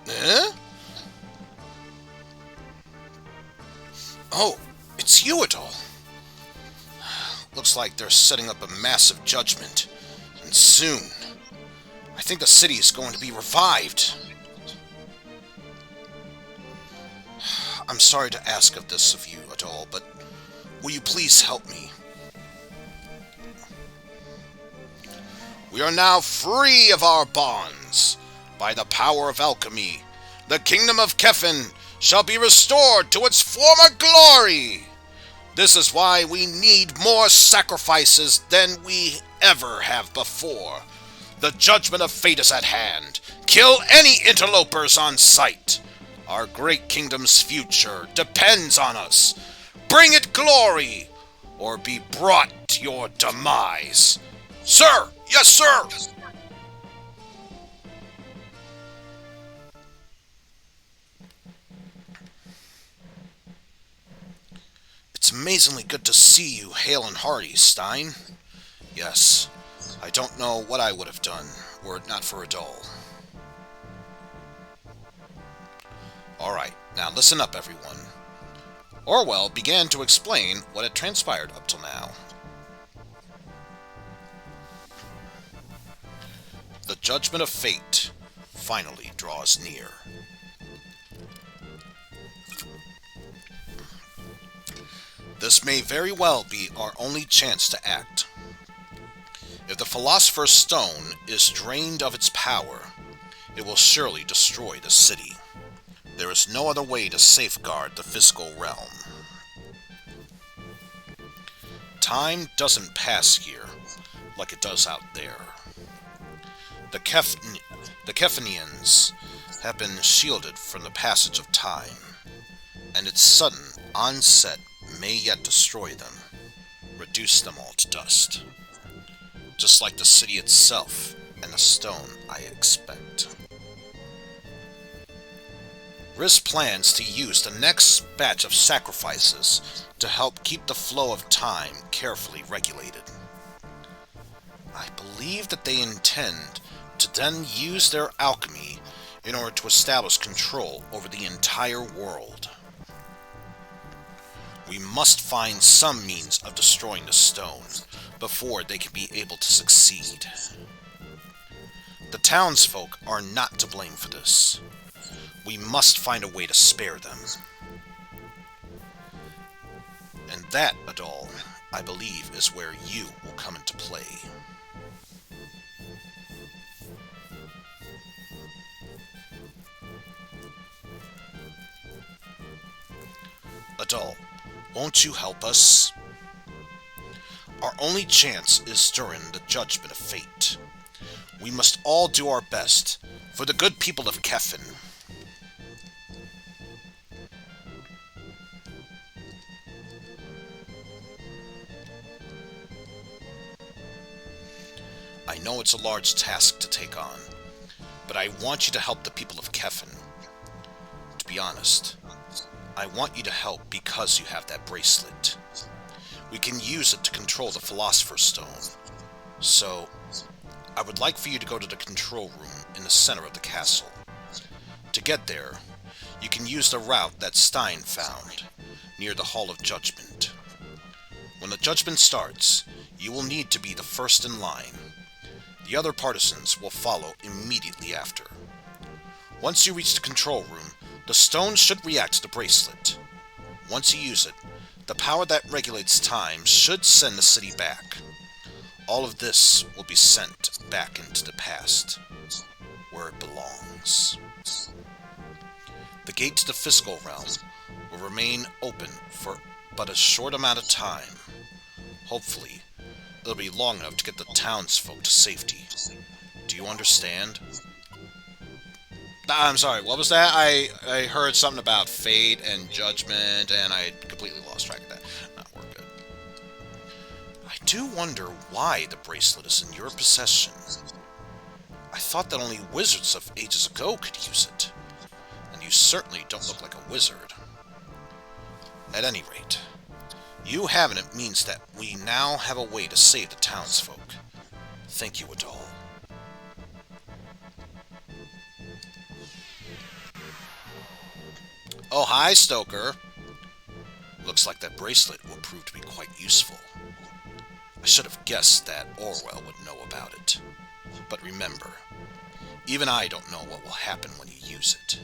Huh? Oh, it's you, Adol. Looks like they're setting up a massive judgment. And soon. I think the city is going to be revived. I'm sorry to ask of this of you, Adol, but will you please help me? We are now free of our bonds. By the power of alchemy, the kingdom of Kefin shall be restored to its former glory. This is why we need more sacrifices than we ever have before. The judgment of fate is at hand. Kill any interlopers on sight. Our great kingdom's future depends on us. Bring it glory, or be brought to your demise. Sir! Yes, sir! It's amazingly good to see you hale and hearty, Stein. Yes, I don't know what I would have done were it not for Adol. Alright, now listen up, everyone. Orwell began to explain what had transpired up till now. The judgment of fate finally draws near. This may very well be our only chance to act. If the Philosopher's Stone is drained of its power, it will surely destroy the city. There is no other way to safeguard the physical realm. Time doesn't pass here like it does out there. The Kefinians have been shielded from the passage of time, and its sudden onset may yet destroy them, reduce them all to dust. Just like the city itself and the stone, I expect. Riz plans to use the next batch of sacrifices to help keep the flow of time carefully regulated. I believe that they intend to then use their alchemy in order to establish control over the entire world. We must find some means of destroying the stone before they can be able to succeed. The townsfolk are not to blame for this. We must find a way to spare them. And that, Adol, I believe, is where you will come into play. Adol, won't you help us? Our only chance is during the judgment of fate. We must all do our best for the good people of Kefin. I know it's a large task to take on, but I want you to help the people of Kefin. To be honest, I want you to help because you have that bracelet. We can use it to control the Philosopher's Stone. So, I would like for you to go to the control room in the center of the castle. To get there, you can use the route that Stein found, near the Hall of Judgment. When the judgment starts, you will need to be the first in line. The other partisans will follow immediately after. Once you reach the control room, the stone should react to the bracelet. Once you use it, the power that regulates time should send the city back. All of this will be sent back into the past, where it belongs. The gate to the physical realm will remain open for but a short amount of time. Hopefully, it'll be long enough to get the townsfolk to safety. Do you understand? I'm sorry, what was that? I heard something about fate and judgment, and I completely lost track of that. No, we're good. I do wonder why the bracelet is in your possession. I thought that only wizards of ages ago could use it. And you certainly don't look like a wizard. At any rate, you having it means that we now have a way to save the townsfolk. Thank you, Adol. Oh, hi, Stoker. Looks like that bracelet will prove to be quite useful. I should have guessed that Orwell would know about it. But remember, even I don't know what will happen when you use it.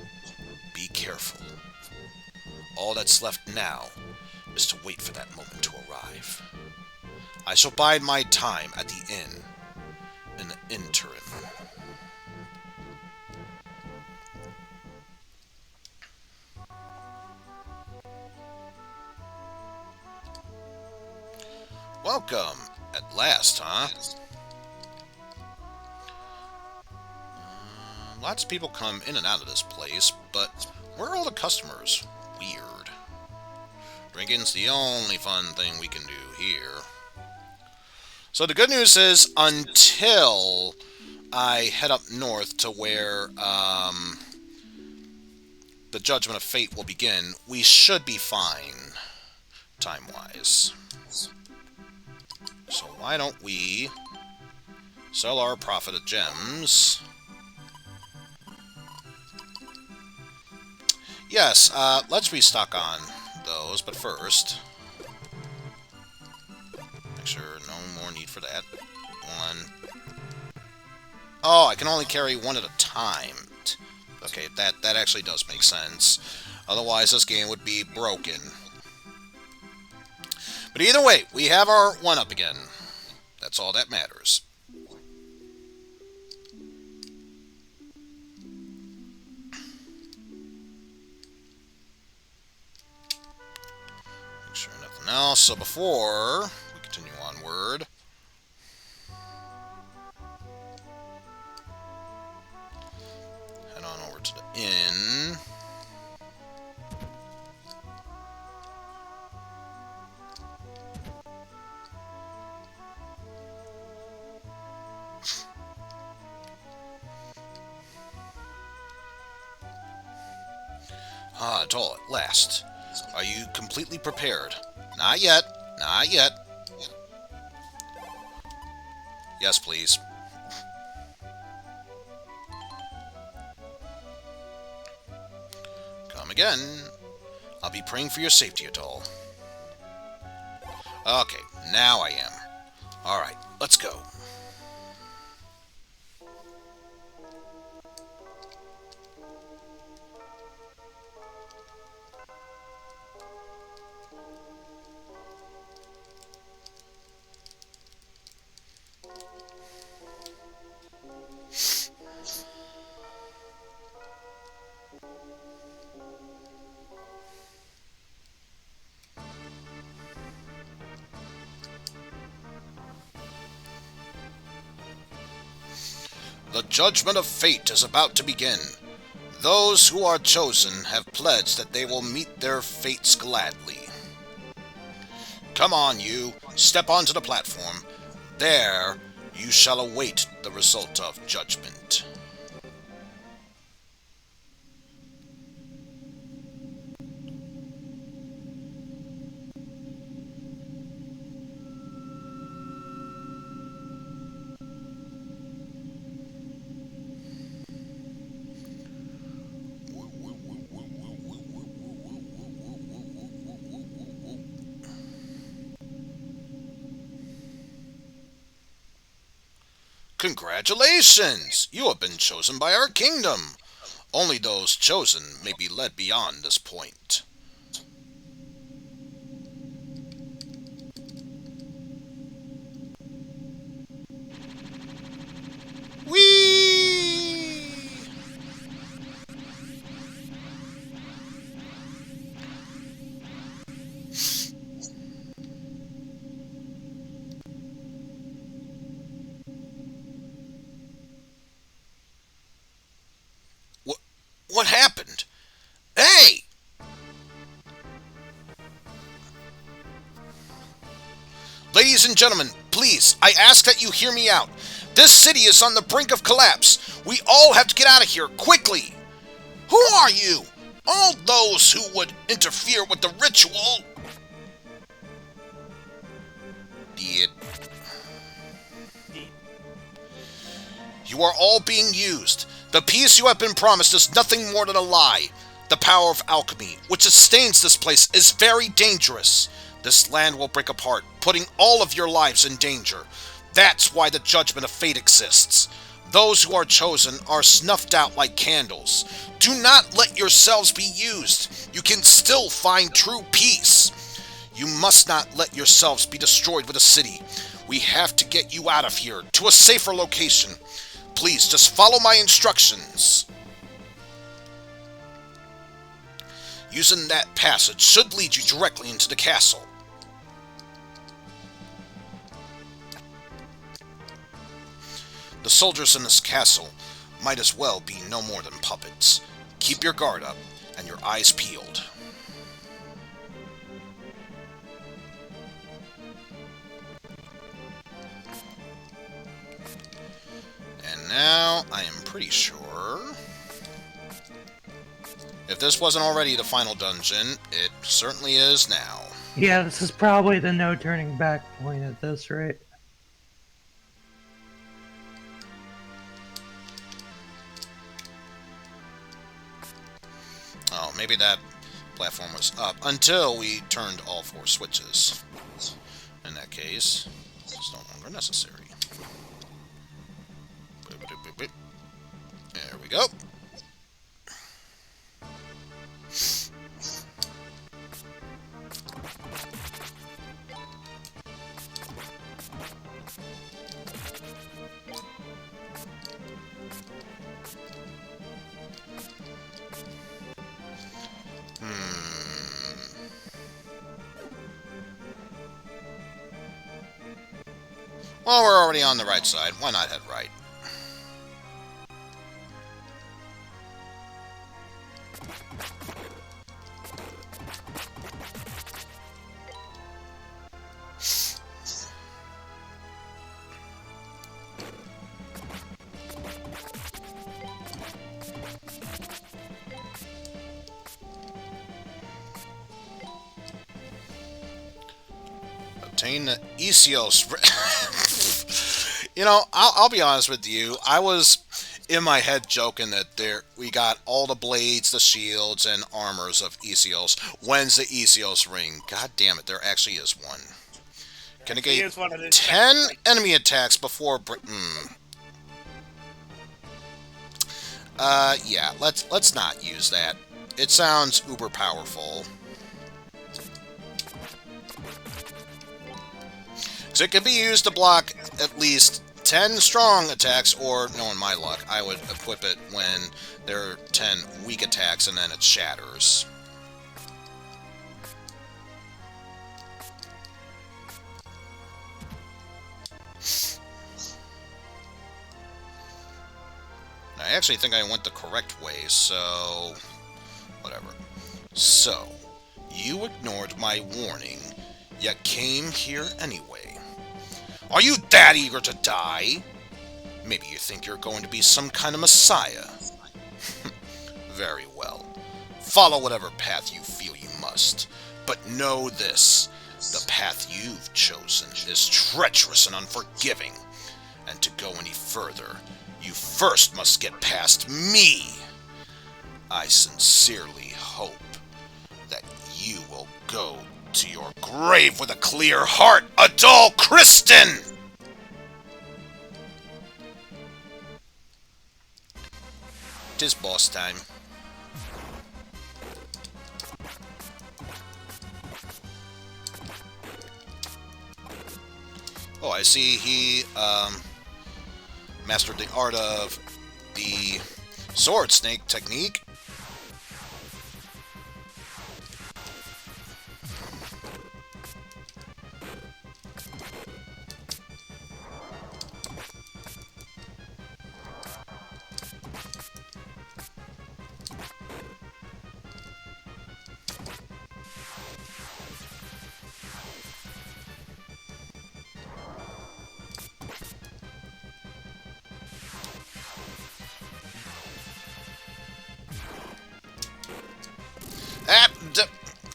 Be careful. All that's left now is to wait for that moment to arrive. I shall bide my time at the inn in the interim. Welcome, at last, huh? Lots of people come in and out of this place, but where are all the customers? Weird. Drinking's the only fun thing we can do here. So the good news is, until I head up north to where the Judgment of Fate will begin, we should be fine, time-wise. So why don't we sell our profited gems? Yes, let's restock on those, but first, make sure no more need for that. One. Oh, I can only carry one at a time. Okay, that actually does make sense. Otherwise, this game would be broken. But either way, we have our one-up again. That's all that matters. Make sure nothing else. So before we continue onward, head on over to the inn. Ah, Adol, at last. Are you completely prepared? Not yet. Not yet. Yes, please. Come again. I'll be praying for your safety, Adol. Okay, now I am. Alright, let's go. The judgment of fate is about to begin. Those who are chosen have pledged that they will meet their fates gladly. Come on, you. Step onto the platform. There, you shall await the result of judgment. Congratulations! You have been chosen by our kingdom. Only those chosen may be led beyond this point. Whee! What happened? Hey! Ladies and gentlemen, please, I ask that you hear me out. This city is on the brink of collapse. We all have to get out of here, quickly! Who are you? All those who would interfere with the ritual... Did. You are all being used. The peace you have been promised is nothing more than a lie. The power of alchemy, which sustains this place, is very dangerous. This land will break apart, putting all of your lives in danger. That's why the judgment of fate exists. Those who are chosen are snuffed out like candles. Do not let yourselves be used. You can still find true peace. You must not let yourselves be destroyed with the city. We have to get you out of here, to a safer location. Please, just follow my instructions. Using that passage should lead you directly into the castle. The soldiers in this castle might as well be no more than puppets. Keep your guard up and your eyes peeled. And now, I am pretty sure... if this wasn't already the final dungeon, it certainly is now. Yeah, this is probably the no turning back point at this rate. Oh, maybe that platform was up until we turned all 4 switches. In that case, it's no longer necessary. There we go. Well, we're already on the right side. Why not head right? Obtain the Isios. You know, I'll be honest with you. I was in my head joking that we got all the blades, the shields, and armors of Isios. When's the Isios ring? God damn it, there actually is one. Can He negate is one of his 10 techniques. enemy attacks before... Yeah, let's not use that. It sounds uber powerful. So it can be used to block at least 10 strong attacks, or, knowing my luck, I would equip it when there are 10 weak attacks and then it shatters. I actually think I went the correct way, so... whatever. So, you ignored my warning, yet came here anyway. Are you that eager to die? Maybe you think you're going to be some kind of messiah. Very well. Follow whatever path you feel you must. But know this. The path you've chosen is treacherous and unforgiving. And to go any further, you first must get past me. I sincerely hope that you will go to your grave with a clear heart, Adol Kristen! Tis boss time. Oh, I see he, mastered the art of the sword snake technique.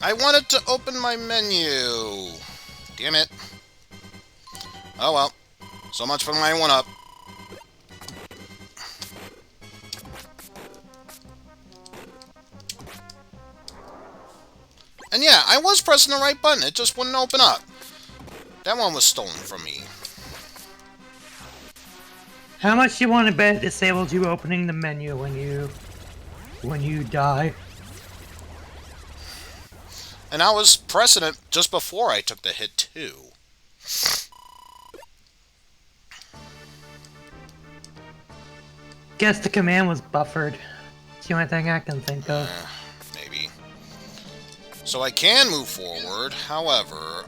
I wanted to open my menu. Damn it. Oh well. So much for my 1-up. And yeah, I was pressing the right button. It just wouldn't open up. That one was stolen from me. How much do you want to bet it disables you opening the menu when you die? And I was pressing it just before I took the hit, too. Guess the command was buffered. It's the only thing I can think of. Maybe. So I can move forward, however,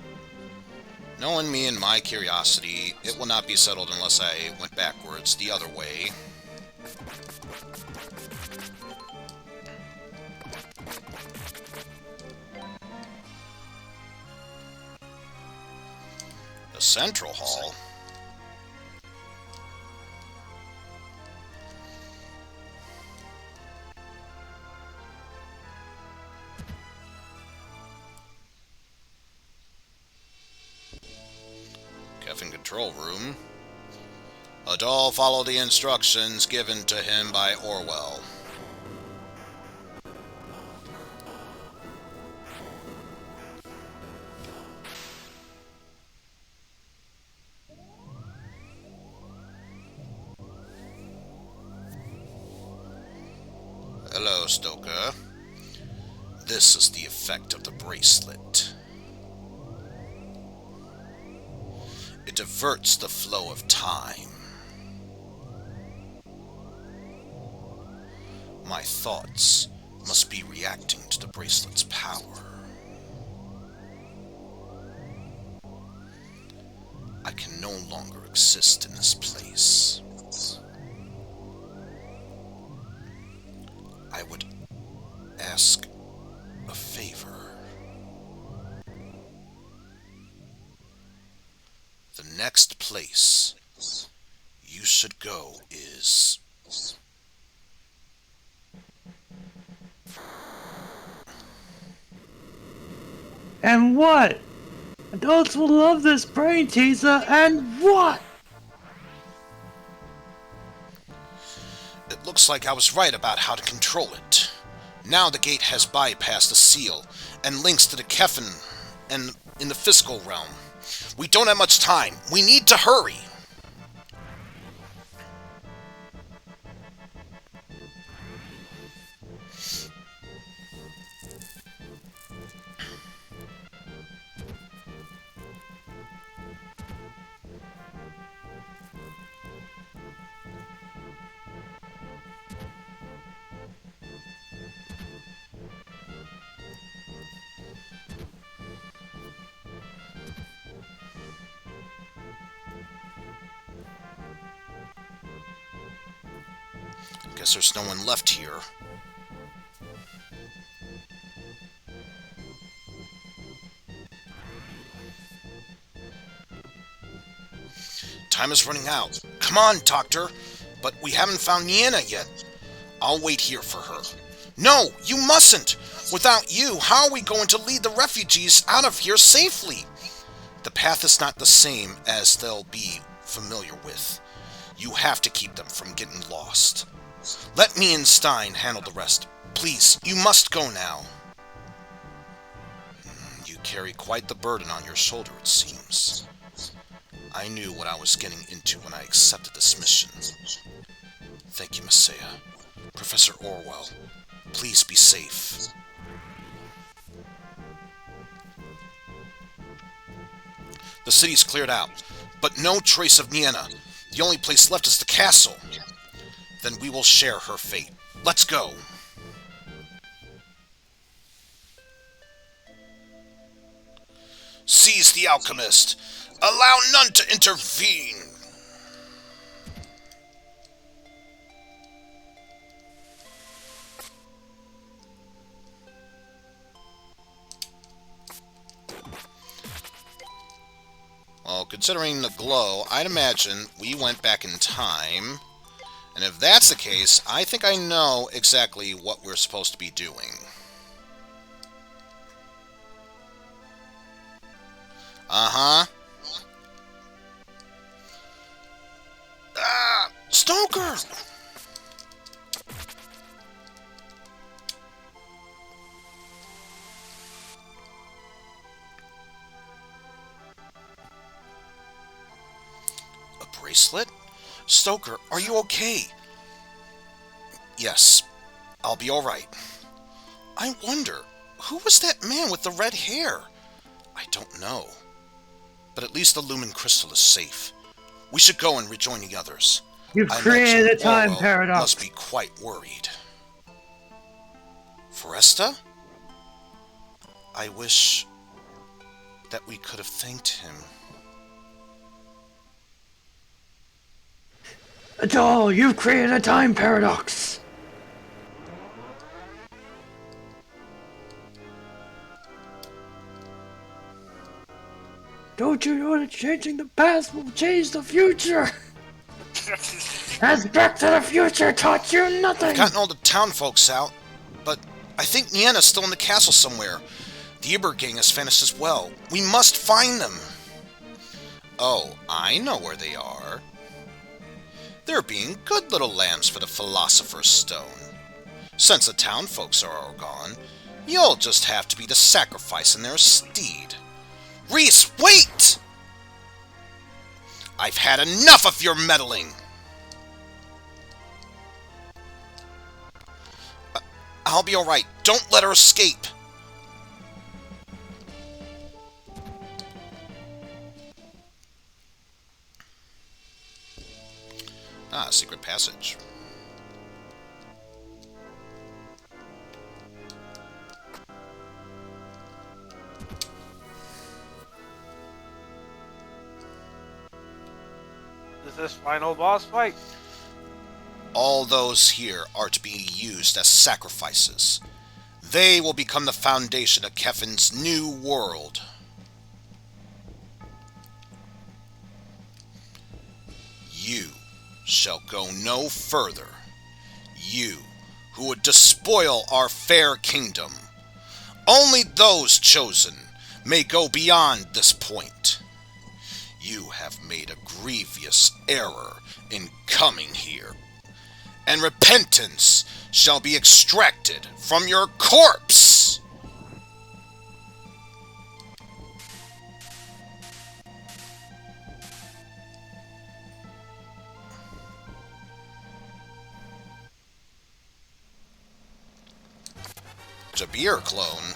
knowing me and my curiosity, it will not be settled unless I went backwards the other way. The Central Hall? Kevin Control Room. Adol followed the instructions given to him by Orwell. Hello, Stoker. This is the effect of the bracelet. It diverts the flow of time. My thoughts must be reacting to the bracelet's power. I can no longer exist in this place. I would ask a favor. The next place you should go is... And what? Adults will love this brain teaser, and what? It looks like I was right about how to control it. Now the gate has bypassed the seal and links to the Kefin and in the physical realm. We don't have much time. We need to hurry. Guess there's no one left here. Time is running out. Come on, Doctor. But we haven't found Nienna yet. I'll wait here for her. No, you mustn't! Without you, how are we going to lead the refugees out of here safely? The path is not the same as they'll be familiar with. You have to keep them from getting lost. Let me and Stein handle the rest. Please, you must go now. You carry quite the burden on your shoulder, it seems. I knew what I was getting into when I accepted this mission. Thank you, Messiah. Professor Orwell, please be safe. The city's cleared out, but no trace of Nienna. The only place left is the castle. Then we will share her fate. Let's go! Seize the alchemist! Allow none to intervene! Well, considering the glow, I'd imagine we went back in time. And if that's the case, I think I know exactly what we're supposed to be doing. Uh-huh. Ah! Stoker! A bracelet? Stoker, are you okay? Yes, I'll be alright. I wonder, who was that man with the red hair? I don't know. But at least the Lumen Crystal is safe. We should go and rejoin the others. You've I created a imagine time Orwell paradox. must be quite worried. Foresta? I wish that we could have thanked him. Adol, you've created a time paradox. Don't you know that changing the past will change the future? As Back to the Future taught you nothing! I've gotten all the town folks out, but I think Nienna's still in the castle somewhere. The Iber gang has vanished as well. We must find them! Oh, I know where they are. They're being good little lambs for the Philosopher's Stone. Since the town folks are all gone, you'll just have to be the sacrifice in their stead. Reese, wait! I've had enough of your meddling! I'll be alright. Don't let her escape! Ah, secret passage. Is this final boss fight? All those here are to be used as sacrifices. They will become the foundation of Kefin's new world. You shall go no further. You, who would despoil our fair kingdom. Only those chosen may go beyond this point. You have made a grievous error in coming here, and repentance shall be extracted from your corpse! Jabir clone.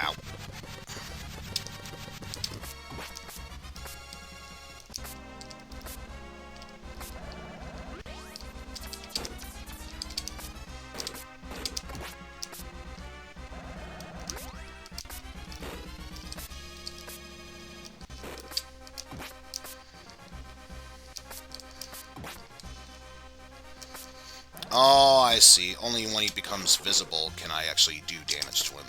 Ow. Oh, I see. Only when he becomes visible can I actually do damage to him.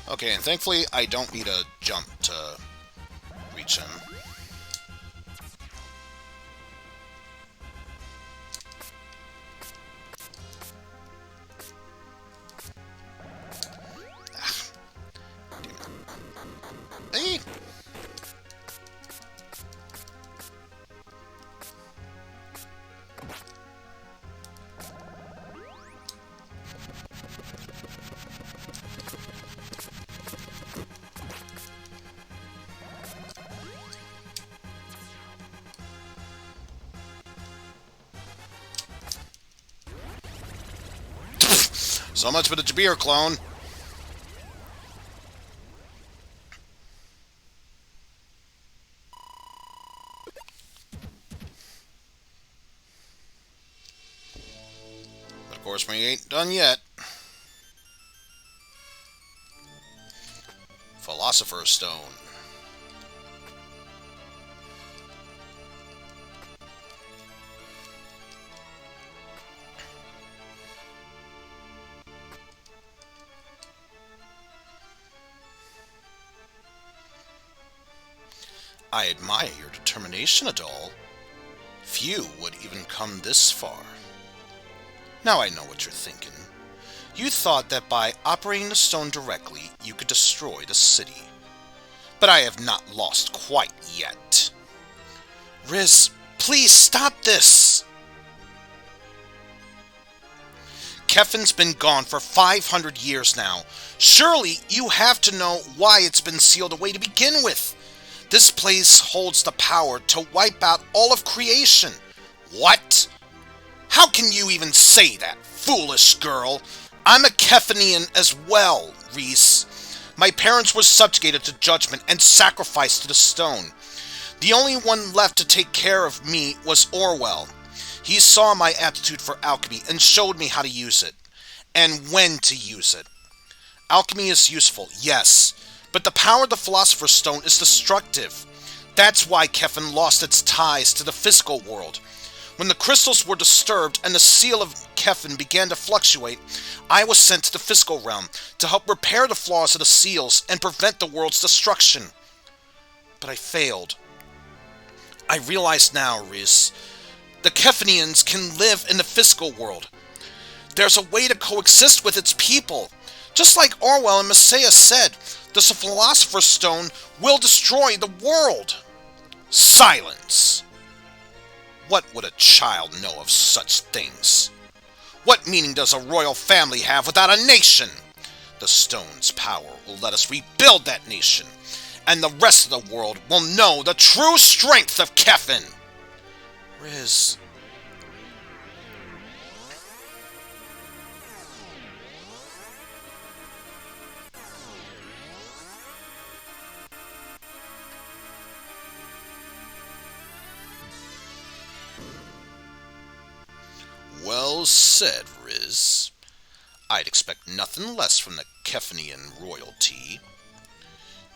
Okay, and thankfully I don't need a jump to reach him. Hey! So much for the Jabir clone. But of course, we ain't done yet. Philosopher's Stone. I admire your determination, Adol. Few would even come this far. Now I know what you're thinking. You thought that by operating the stone directly, you could destroy the city. But I have not lost quite yet. Riz, please stop this! Keffin's been gone for 500 years now. Surely you have to know why it's been sealed away to begin with. This place holds the power to wipe out all of creation. What? How can you even say that, foolish girl? I'm a Keffinian as well, Reese. My parents were subjugated to judgment and sacrificed to the stone. The only one left to take care of me was Orwell. He saw my aptitude for alchemy and showed me how to use it, and when to use it. Alchemy is useful, yes, but the power of the Philosopher's Stone is destructive. That's why Keffin lost its ties to the physical world. When the crystals were disturbed and the seal of Keffin began to fluctuate, I was sent to the physical realm to help repair the flaws of the seals and prevent the world's destruction. But I failed. I realize now, Riz, the Keffinians can live in the physical world. There's a way to coexist with its people. Just like Orwell and Messiah said, the Philosopher's Stone will destroy the world. Silence! What would a child know of such things? What meaning does a royal family have without a nation? The stone's power will let us rebuild that nation, and the rest of the world will know the true strength of Keffin. Riz... Well said, Riz. I'd expect nothing less from the Keffinian royalty.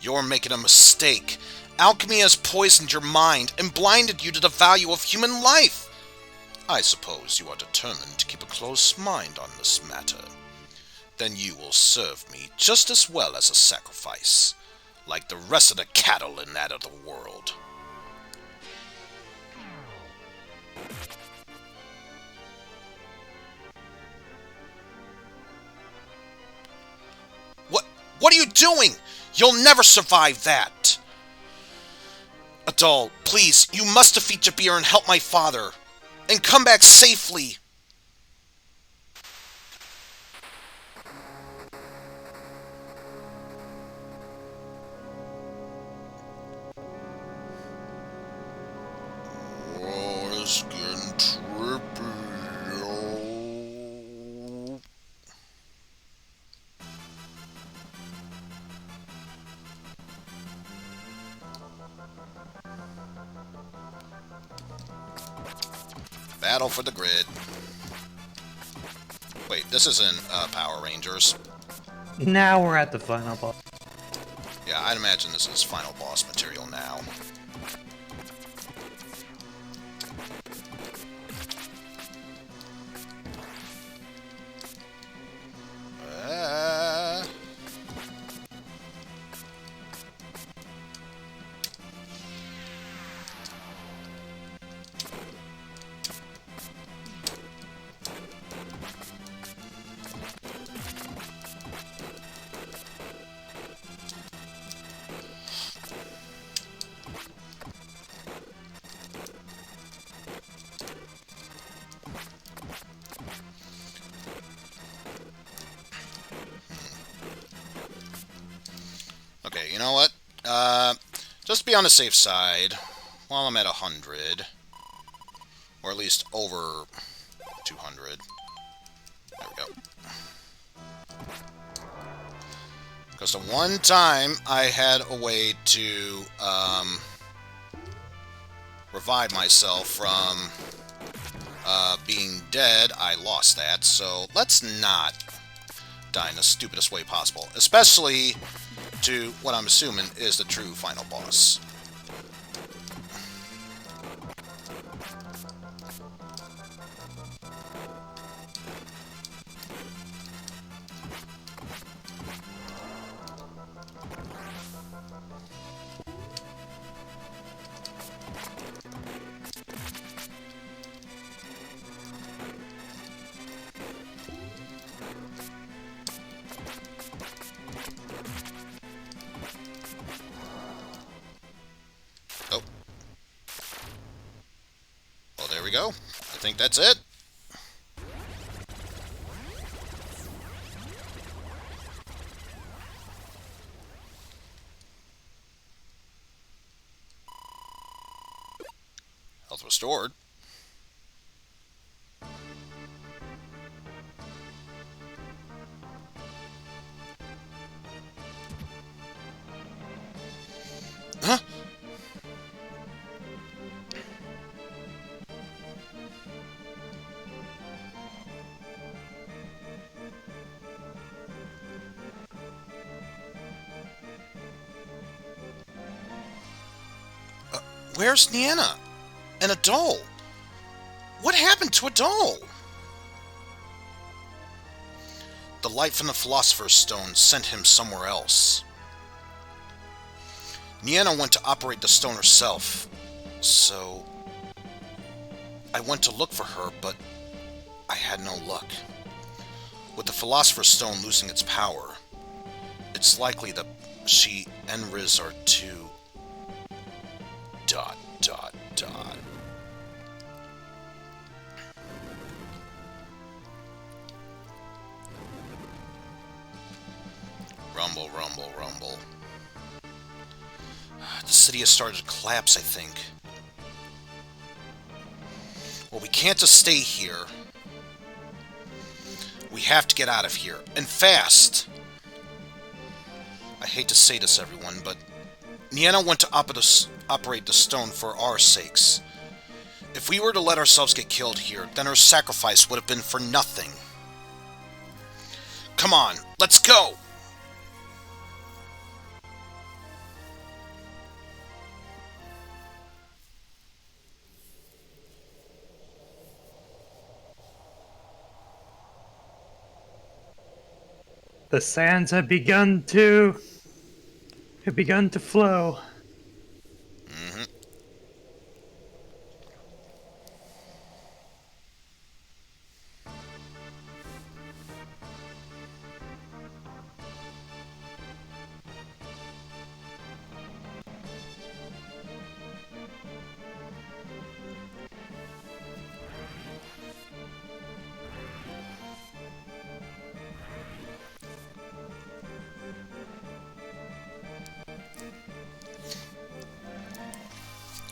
You're making a mistake. Alchemy has poisoned your mind and blinded you to the value of human life. I suppose you are determined to keep a close mind on this matter. Then you will serve me just as well as a sacrifice, like the rest of the cattle in that other world. What are you doing? You'll never survive that. Adol, please, you must defeat Jabir and help my father. And come back safely. battle for the grid. Wait, this isn't Power Rangers. Now we're at the final boss. Yeah, I'd imagine this is final boss material now. Okay, you know what? Just to be on the safe side, while I'm at 100, or at least over 200. There we go. Because the one time I had a way to revive myself from being dead, I lost that. So let's not die in the stupidest way possible, especially to what I'm assuming is the true final boss. Oh. Well, there we go. I think that's it. Health restored. Huh? Where's Nienna? And Adol? What happened to Adol? The light from the Philosopher's Stone sent him somewhere else. Nienna went to operate the stone herself, so I went to look for her, but I had no luck. With the Philosopher's Stone losing its power, it's likely that she and Riz are too... ... Rumble, rumble, rumble. The city has started to collapse, I think. Well, we can't just stay here. We have to get out of here, and fast! I hate to say this, everyone, but Nienna went to operate the stone for our sakes. If we were to let ourselves get killed here, then her sacrifice would have been for nothing. Come on, let's go! The sands have begun to flow. Mm-hmm.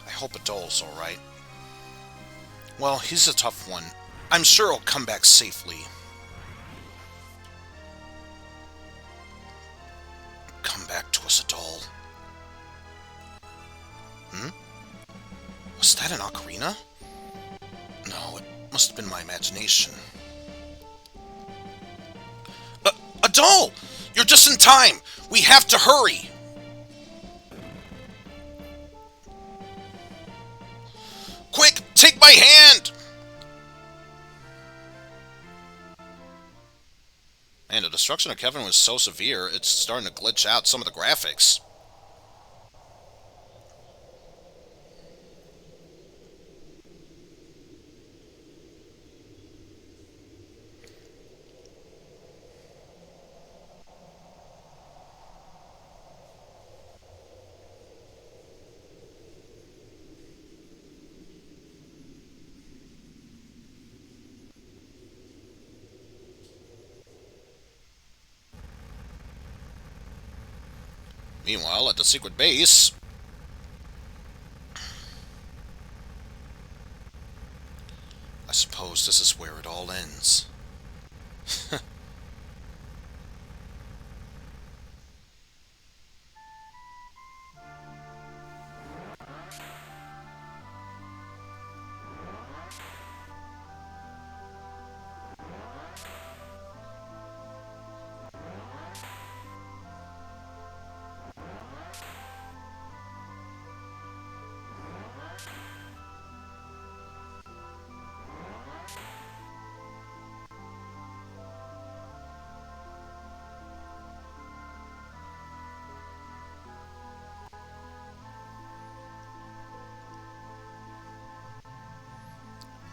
I hope Adol's alright. Well, he's a tough one. I'm sure he'll come back safely. Come back to us, Adol. Hmm? Was that an ocarina? No, it must have been my imagination. A doll! You're just in time! We have to hurry! Quick, take my hand! Man, the destruction of Kevin was so severe, it's starting to glitch out some of the graphics. Meanwhile, at the secret base... I suppose this is where it all ends.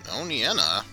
No, Nienna.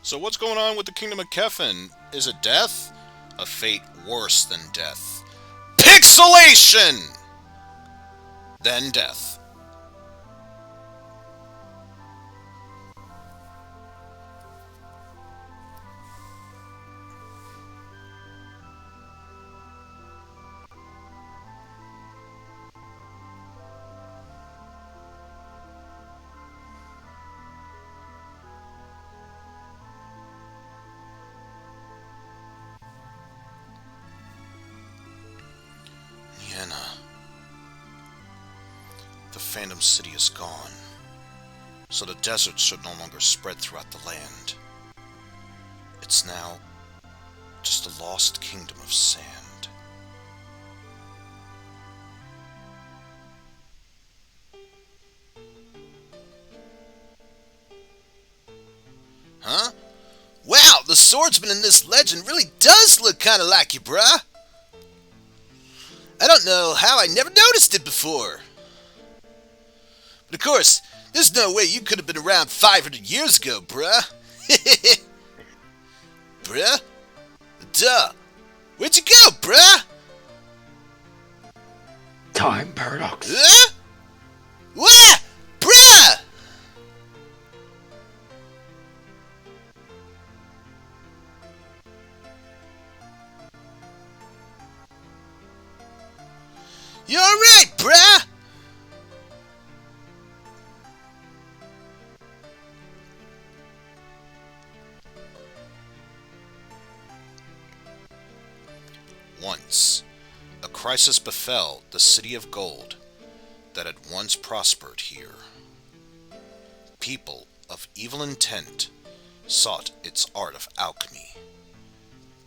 So what's going on with the Kingdom of Kefin? Is it death? A fate worse than death. Pixelation! Then death. The Phantom City is gone, so the desert should no longer spread throughout the land. It's now just a lost kingdom of sand. Huh? Wow, the swordsman in this legend really does look kinda like you, bruh! I don't know how I never noticed it before. But of course, there's no way you could have been around 500 years ago, bruh. Bruh? Duh. Where'd you go, bruh? Time paradox. Huh? What? Bruh! You alright, bruh? Once, a crisis befell the City of Gold that had once prospered here. People of evil intent sought its art of alchemy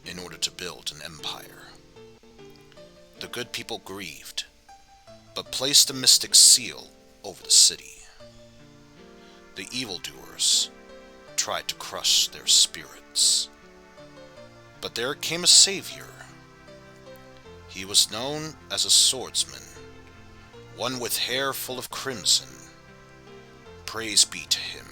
in order to build an empire. The good people grieved, but placed a mystic seal over the city. The evildoers tried to crush their spirits. But there came a savior. He was known as a swordsman, one with hair full of crimson. Praise be to him.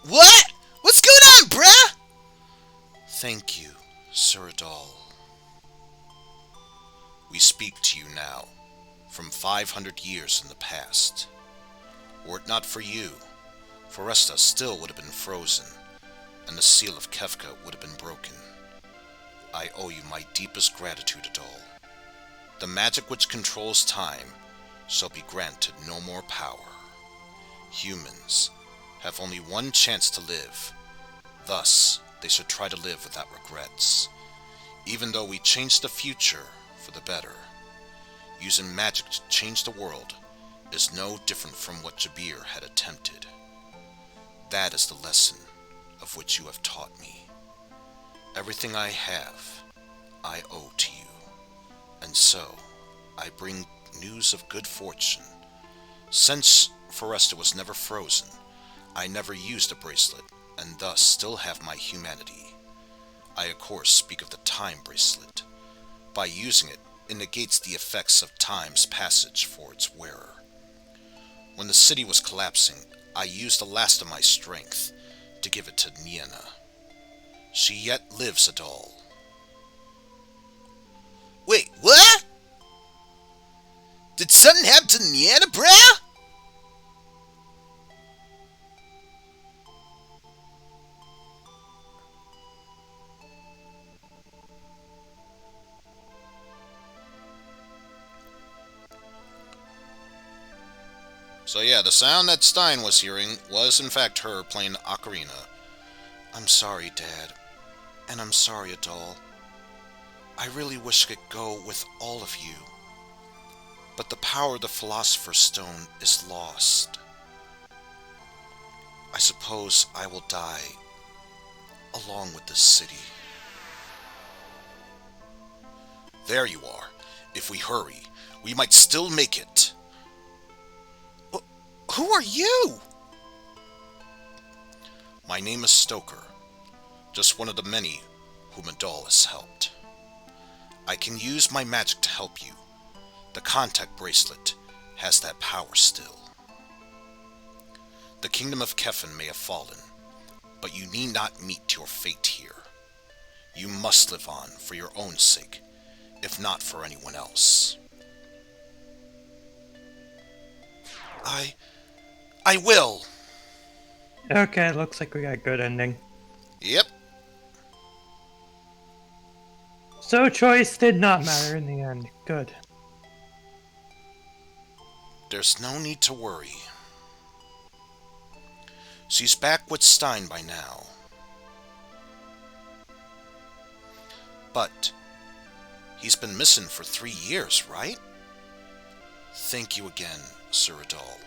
What? What's going on, bruh? Thank you, Sir Adal. We speak to you now, from 500 years in the past. Were it not for you, Foresta still would have been frozen, and the seal of Kefka would have been broken. I owe you my deepest gratitude, Adal. The magic which controls time shall be granted no more power. Humans have only one chance to live. Thus, they should try to live without regrets. Even though we change the future for the better, using magic to change the world is no different from what Jabir had attempted. That is the lesson of which you have taught me. Everything I have, I owe to you. And so, I bring news of good fortune. Since Foresta was never frozen, I never used a bracelet, and thus still have my humanity. I of course speak of the time bracelet. By using it, it negates the effects of time's passage for its wearer. When the city was collapsing, I used the last of my strength to give it to Niena. She yet lives, Adal. Wait, what? Did something happen to Niena, bruh? So yeah, the sound that Stein was hearing was in fact her playing the ocarina. I'm sorry, Dad. And I'm sorry, Adal. I really wish I could go with all of you. But the power of the Philosopher's Stone is lost. I suppose I will die along with this city. There you are. If we hurry, we might still make it. Who are you? My name is Stoker, just one of the many whom Adal has helped. I can use my magic to help you. The contact bracelet has that power still. The kingdom of Kefin may have fallen, but you need not meet your fate here. You must live on for your own sake, if not for anyone else. I will. Okay, looks like we got a good ending. Yep. So choice did not matter in the end. Good. There's no need to worry. She's back with Stein by now. But he's been missing for 3 years, right? Thank you again, Sir Adal.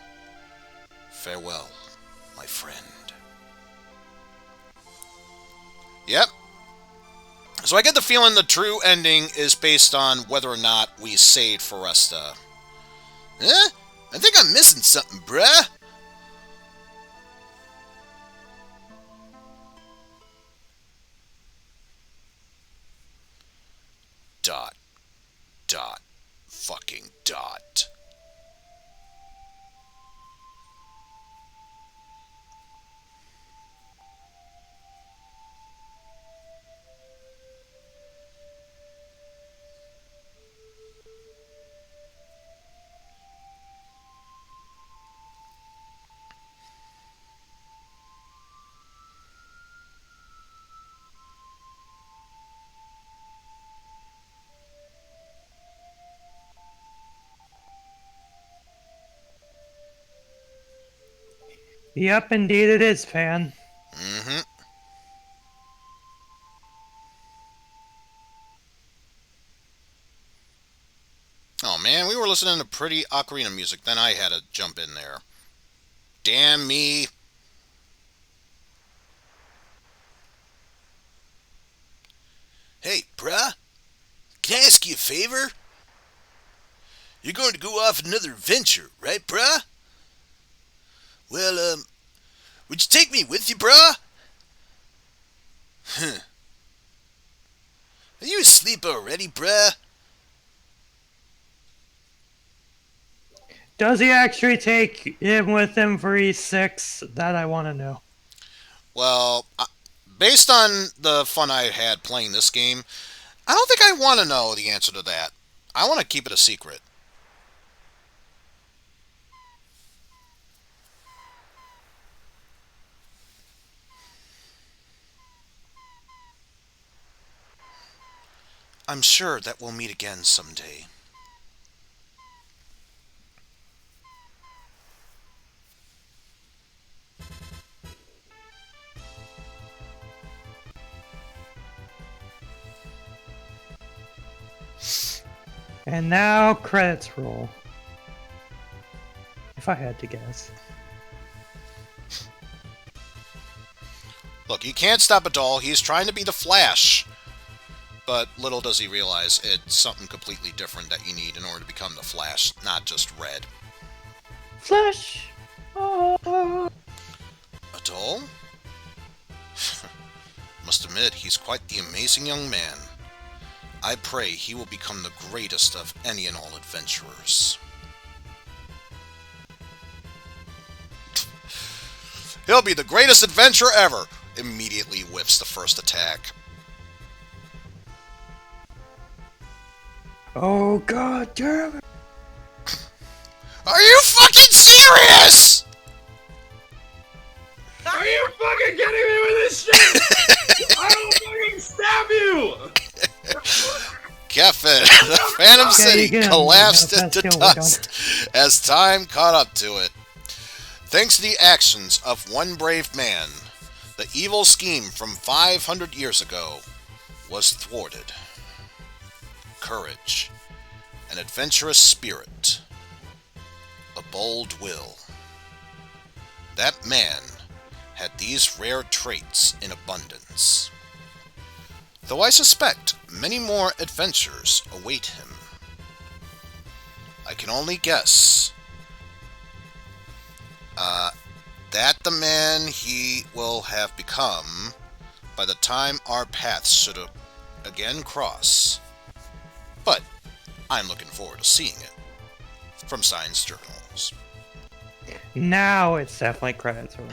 Farewell, my friend. Yep. So I get the feeling the true ending is based on whether or not we saved Foresta. Eh? I think I'm missing something, bruh. Dot. Dot. Fucking dot. Yep, indeed it is, fan. Mm-hmm. listening to pretty ocarina music. Then I had to jump in there. Damn me. Hey, bruh. Can I ask you a favor? You're going to go off another adventure, right, bruh? Well, would you take me with you, bruh? Huh. Are you asleep already, bruh? Does he actually take him with him for E6? That I want to know. Well, based on the fun I had playing this game, I don't think I want to know the answer to that. I want to keep it a secret. I'm sure that we'll meet again someday. And now credits roll. If I had to guess. Look, you can't stop a doll. He's trying to be the Flash. But little does he realize it's something completely different that you need in order to become the Flash, not just red. Flash! Oh. A doll? Must admit, he's quite the amazing young man. I pray he will become the greatest of any and all adventurers. He'll be the greatest adventurer ever! Immediately whiffs the first attack. Oh god damn it! Are you fucking serious?! Are you fucking kidding me with this shit? I will fucking stab you! Geffen, the Phantom City get him. collapsed Yeah, into fast kill, we're dust as time caught up to it. Thanks to the actions of one brave man, the evil scheme from 500 years ago was thwarted. Courage, an adventurous spirit, a bold will. That man had these rare traits in abundance. Though I suspect many more adventures await him. I can only guess that the man he will have become by the time our paths should again cross. But I'm looking forward to seeing it from science journals. Now it's definitely credits roll.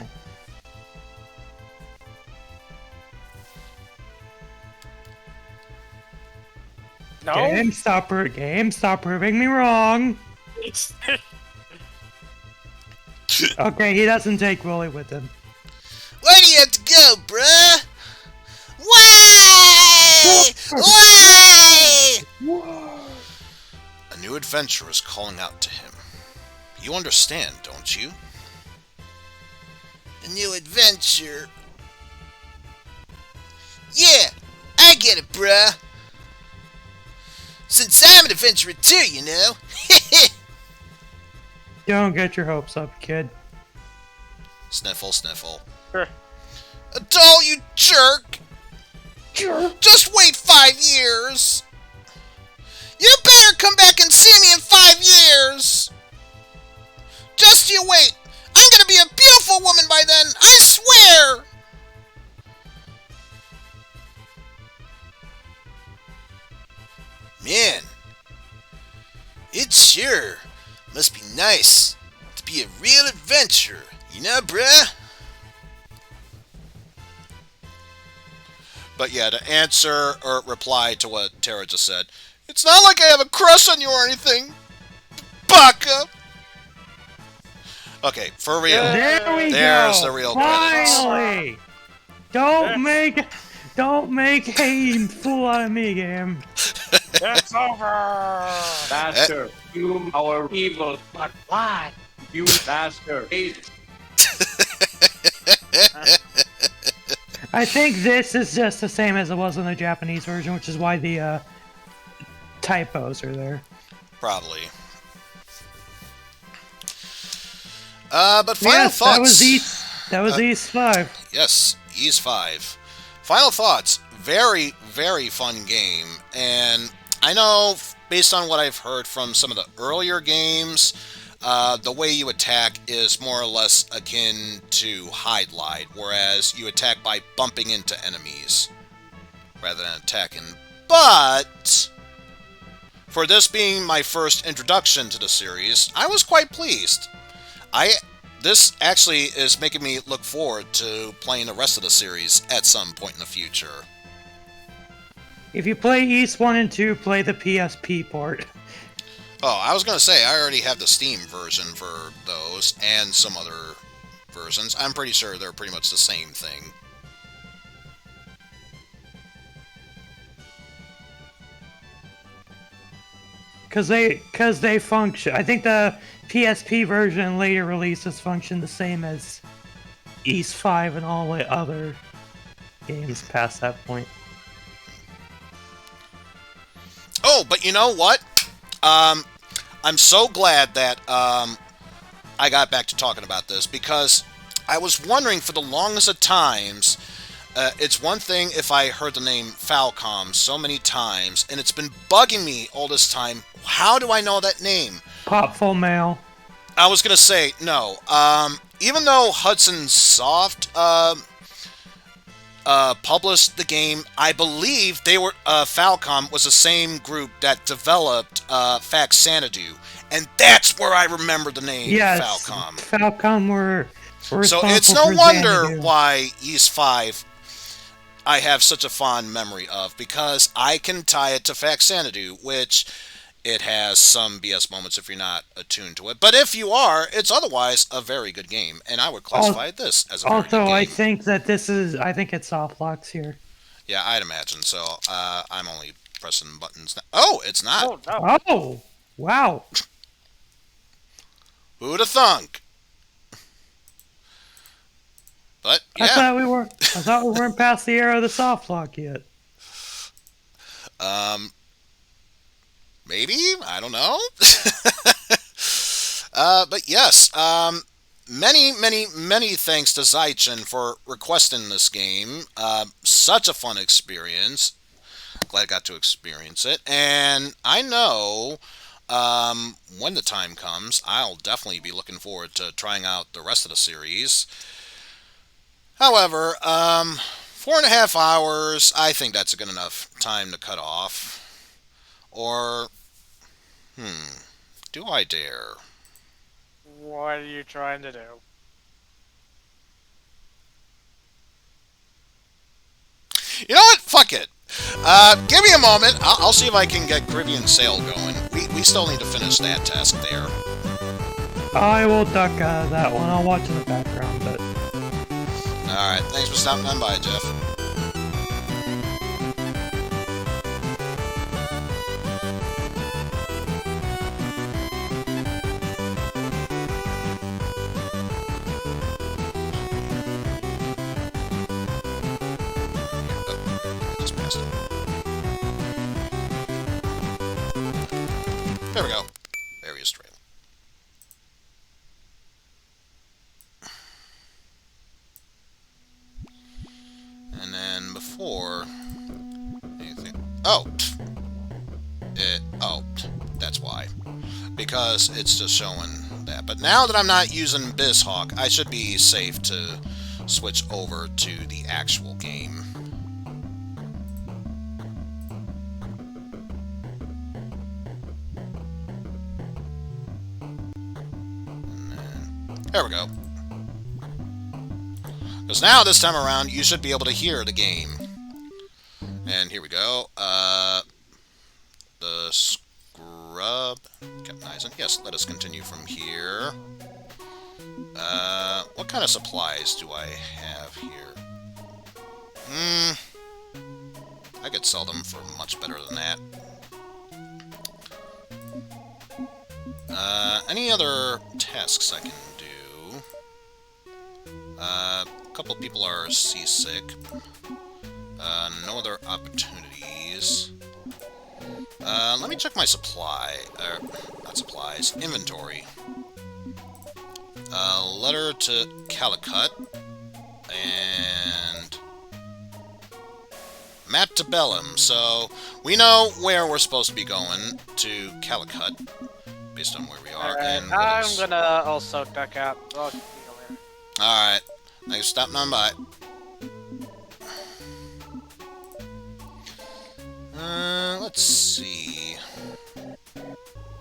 No. Game, stop proving me wrong. Okay, he doesn't take Willie with him. Where do you have to go, bruh? Why? Why? A new adventure is calling out to him. You understand, don't you? A new adventure? Yeah, I get it, bruh. Since I'm an adventurer too, you know. Don't get your hopes up, kid. Sniffle, sniffle. Sure. A doll, you jerk! Sure. Just wait 5 years! You better come back and see me in 5 years! Just you wait! I'm gonna be a beautiful woman by then, I swear! Man, it sure must be nice to be a real adventurer, you know, bruh? But yeah, to answer or reply to what Tara just said, it's not like I have a crush on you or anything, Baka! Okay, for real. There we There's go. the real credits. Finally! Don't make a fool out of me, game. It's over. Master, you are evil, but why? You master hate. I think this is just the same as it was in the Japanese version, which is why the typos are there. Probably. But final Yes, thoughts. that was East 5. Yes, Ys 5. Final thoughts. Very, very fun game. And I know, based on what I've heard from some of the earlier games, the way you attack is more or less akin to hide-lide, whereas you attack by bumping into enemies rather than attacking. But for this being my first introduction to the series, I was quite pleased. This actually is making me look forward to playing the rest of the series at some point in the future. If you play East 1 and 2, play the PSP port. Oh, I was going to say, I already have the Steam version for those, and some other versions. I'm pretty sure they're pretty much the same thing. Cause they function. I think the PSP version and later releases function the same as East 5 and all the other games past that point. Oh, but you know what? I'm so glad that I got back to talking about this, because I was wondering for the longest of times. It's one thing if I heard the name Falcom so many times, and it's been bugging me all this time. How do I know that name? Popful Mail. I was going to say, no. Even though Hudson Soft published the game, I believe they were Falcom was the same group that developed Faxanadu, and that's where I remember the name Falcom. Falcom were so it's no wonder why Ys 5 I have such a fond memory of, because I can tie it to Faxanadu, which it has some BS moments if you're not attuned to it. But if you are, it's otherwise a very good game, and I would classify this as a very good game. Also, I think that I think it's soft locks here. Yeah, I'd imagine so. I'm only pressing buttons now. Oh, it's not. Oh, no. Oh, wow. Who'da thunk? But yeah, I thought we weren't past the era of the soft lock yet. Maybe, I don't know. But yes, many thanks to Zeichen for requesting this game. Such a fun experience. Glad I got to experience it, and I know when the time comes, I'll definitely be looking forward to trying out the rest of the series. However, 4.5 hours, I think that's a good enough time to cut off. Or, do I dare? What are you trying to do? You know what? Fuck it. Give me a moment. I'll see if I can get Caribbean Sail going. We still need to finish that task there. I will duck that one. I'll watch in the background, but... Alright, thanks for stopping on by, Jeff. Just passed it. There we go. Various trail. And then before anything, that's why, because it's just showing that. But now that I'm not using BizHawk, I should be safe to switch over to the actual game. And then, there we go. Because now, this time around, you should be able to hear the game. And here we go. The scrub. Captain Eizen. Yes, let us continue from here. What kind of supplies do I have here? I could sell them for much better than that. Any other tasks I can do? A couple people are seasick. No other opportunities. Let me check my not supplies, inventory. Letter to Calicut. And map to Bellum. So we know where we're supposed to be going to Calicut, based on where we are. Alright, And I'm gonna also duck out. I'll see you later. Alright, thanks for stopping on by. Let's see.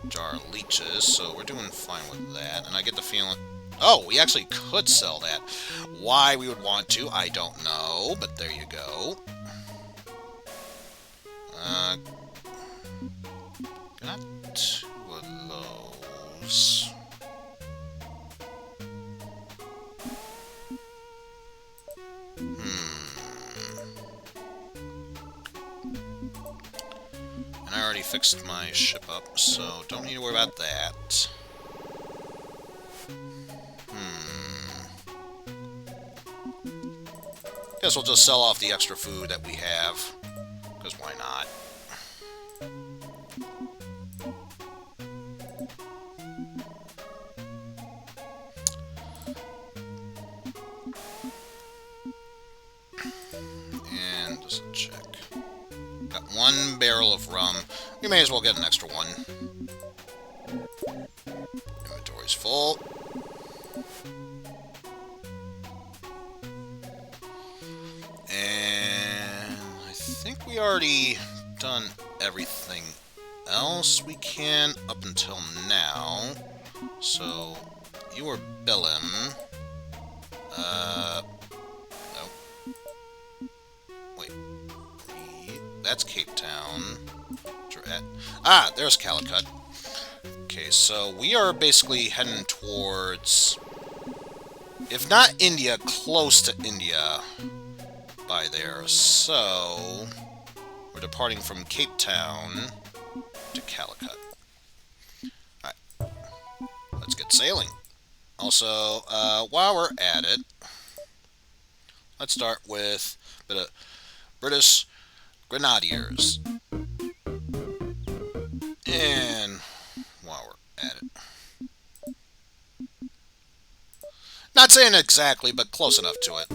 Jar of leeches, so we're doing fine with that. And I get the feeling... Oh, we actually could sell that. Why we would want to, I don't know, but there you go. Got 2 of those. And I already fixed my ship up, so don't need to worry about that. Guess we'll just sell off the extra food that we have, because why not? And just check. Got 1 barrel of rum. We may as well get an extra one. Inventory's full. And I think we already done everything else we can up until now. So, you are Bellum. No. Wait. That's Cape Town. Ah, there's Calicut. Okay, so we are basically heading towards, if not India, close to India by there. So, we're departing from Cape Town to Calicut. Alright, let's get sailing. Also, while we're at it, let's start with a bit of British Grenadiers. And while we're at it, not saying exactly, but close enough to it.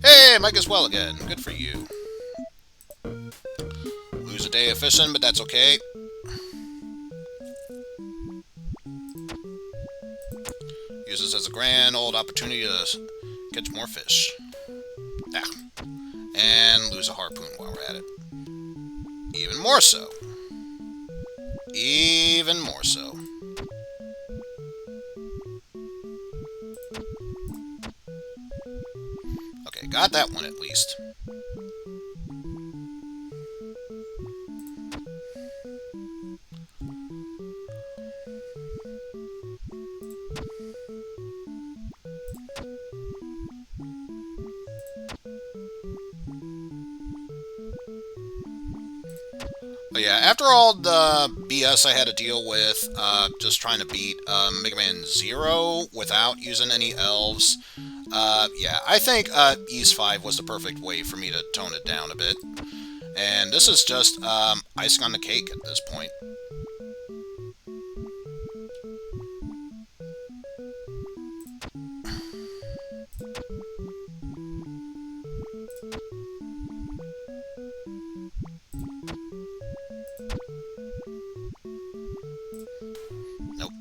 Hey, Mike as well again. Good for you. Lose a day of fishing, but that's okay. Use this as a grand old opportunity to catch more fish. Ah. And lose a harpoon while we're at it. Even more so. Even more so. Okay, got that one at least. But yeah, after all the BS I had to deal with, just trying to beat Mega Man Zero without using any elves, yeah, I think Ys 5 was the perfect way for me to tone it down a bit. And this is just icing on the cake at this point. Nope.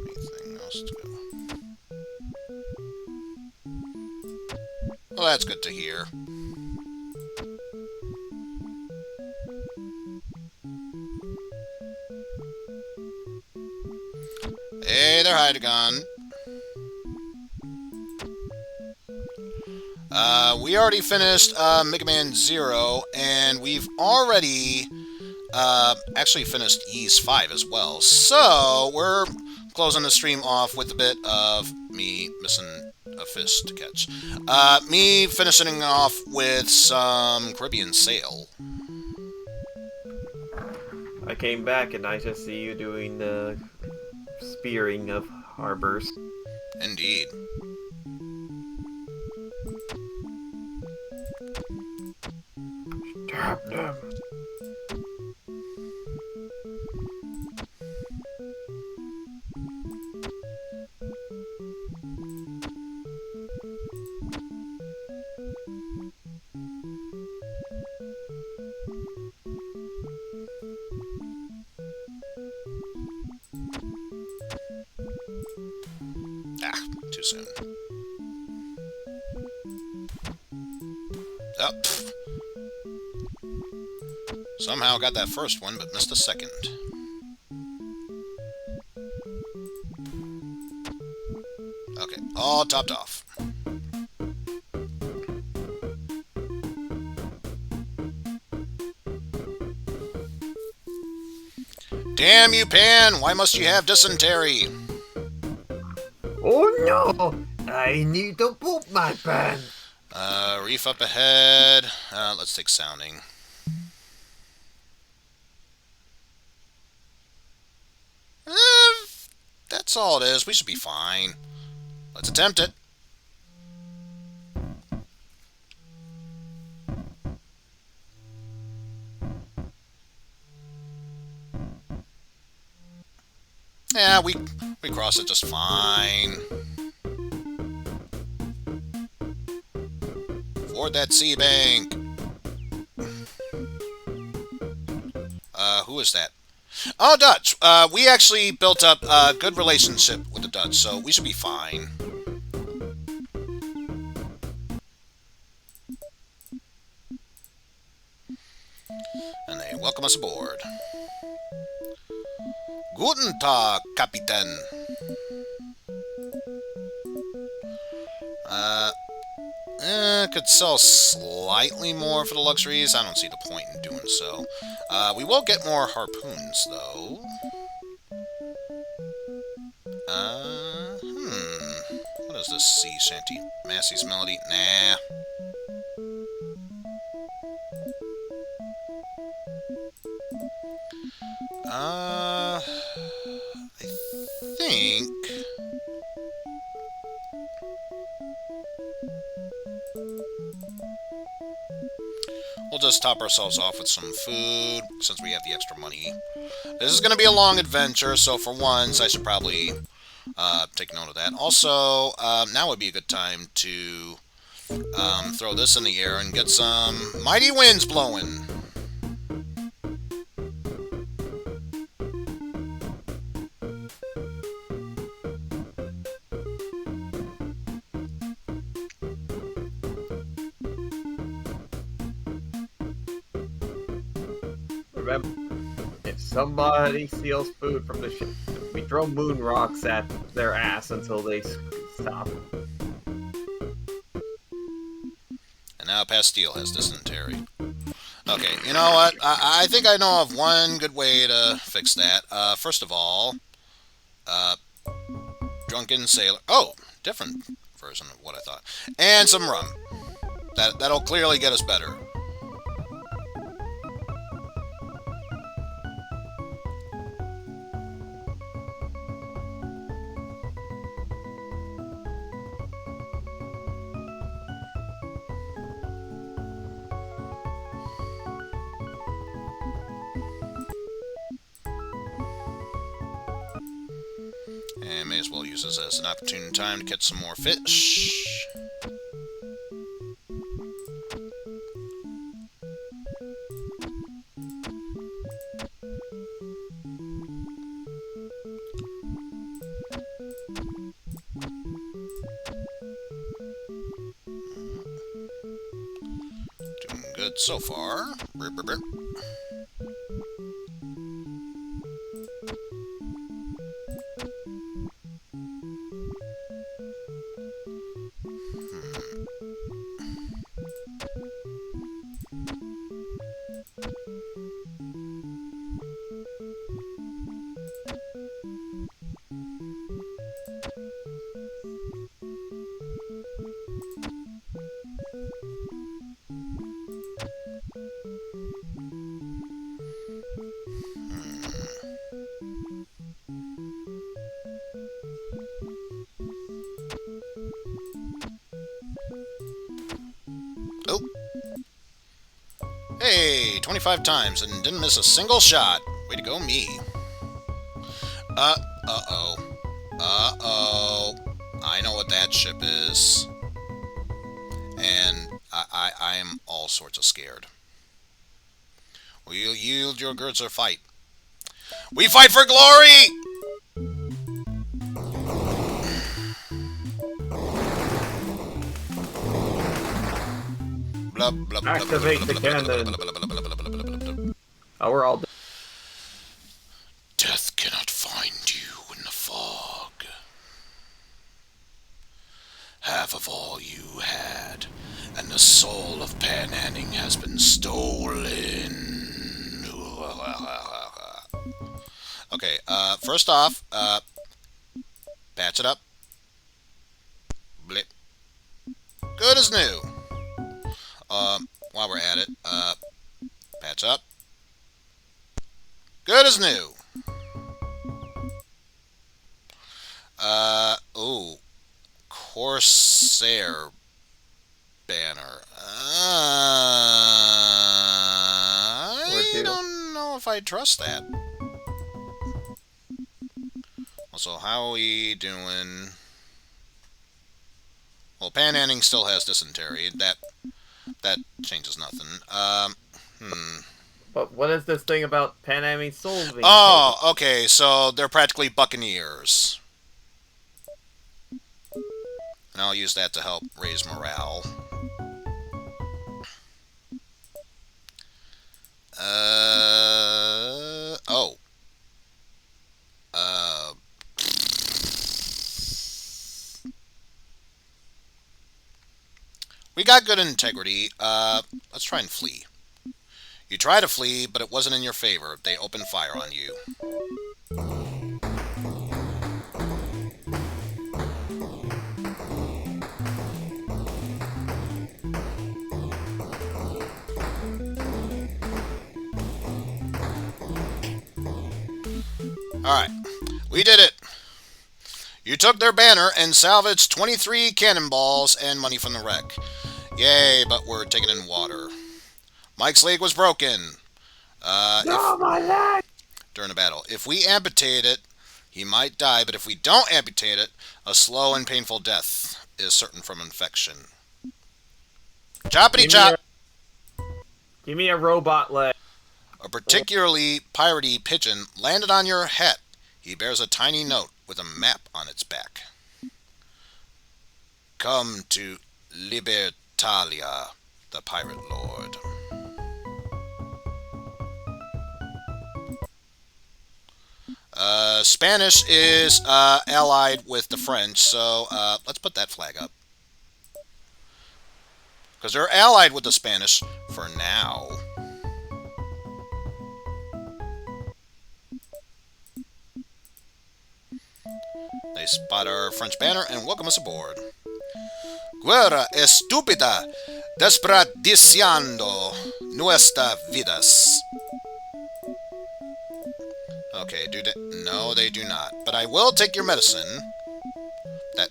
Anything else to go? Well, that's good to hear. Hey there, Hydagon. We already finished Mega Man Zero, and we've already actually finished Ys 5 as well. So we're closing the stream off with a bit of me missing a fish to catch. Me finishing off with some Caribbean Sail. I came back and I just see you doing the spearing of harbors. Indeed. Stab them. Ah, too soon. Oh, pff. Somehow got that first one, but missed the second. Okay, all topped off. Damn you, Pan! Why must you have dysentery? Oh no! I need to poop my pants! Reef up ahead. Let's take sounding. That's all it is. We should be fine. Let's attempt it. Yeah, we cross it just fine. Ford that sea bank. Who is that? Oh, Dutch. We actually built up a good relationship with the Dutch, so we should be fine. And they welcome us aboard. Guten Tag, Kapitän. Could sell slightly more for the luxuries. I don't see the point in doing so. We will get more harpoons, though. What is this sea shanty? Massey's Melody? Nah. I think... we'll just top ourselves off with some food, since we have the extra money. This is going to be a long adventure, so for once, I should probably take note of that. Also, now would be a good time to throw this in the air and get some mighty winds blowing. Remember, if somebody steals food from the ship, we throw moon rocks at their ass until they stop. And now Pastille has dysentery. Okay, you know what? I think I know of one good way to fix that. First of all, drunken sailor. Oh, different version of what I thought. And some rum. That'll clearly get us better. And may as well use this as an opportune time to catch some more fish. Doing good so far. Brr, brr, brr. Hey, 25 times and didn't miss a single shot. Way to go, me. Uh-oh. Uh-oh. I know what that ship is. And I am all sorts of scared. Will you yield your goods or fight? We fight for glory! Blah, blah, blah, Activate the cannon. Oh, we're all dead. Death cannot find you in the fog. Half of all you had, and the soul of Pan Anning has been stolen. Okay, first off, patch it up. Blip. Good as new. While we're at it, patch up. Good as new. Ooh. Corsair banner. I don't know if I trust that. Also, how are we doing? Well, Pan Anning still has dysentery. That changes nothing. But what is this thing about Pan Am souls being Oh, okay, so they're practically buccaneers. And I'll use that to help raise morale. Oh. We got good integrity. Let's try and flee. You try to flee, but it wasn't in your favor. They opened fire on you. Alright. We did it. You took their banner and salvaged 23 cannonballs and money from the wreck. Yay, but we're taking in water. Mike's leg was broken. my leg! During the battle. If we amputate it, he might die, but if we don't amputate it, a slow and painful death is certain from infection. Choppity chop! Give me a robot leg. A particularly piratey pigeon landed on your hat. He bears a tiny note with a map on its back. Come to Libertalia, the pirate lord. Spanish is allied with the French, so let's put that flag up. Because they're allied with the Spanish for now. They spot our French banner and welcome us aboard. Guerra estúpida, desperdiciando nuestras vidas. Okay, do they? No, they do not. But I will take your medicine.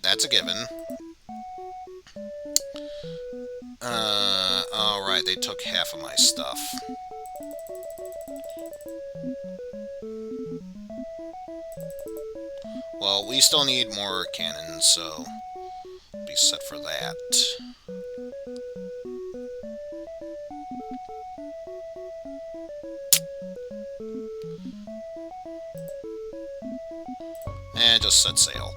That's a given. Alright, they took half of my stuff. Well, we still need more cannons, so be set for that. And just set sail.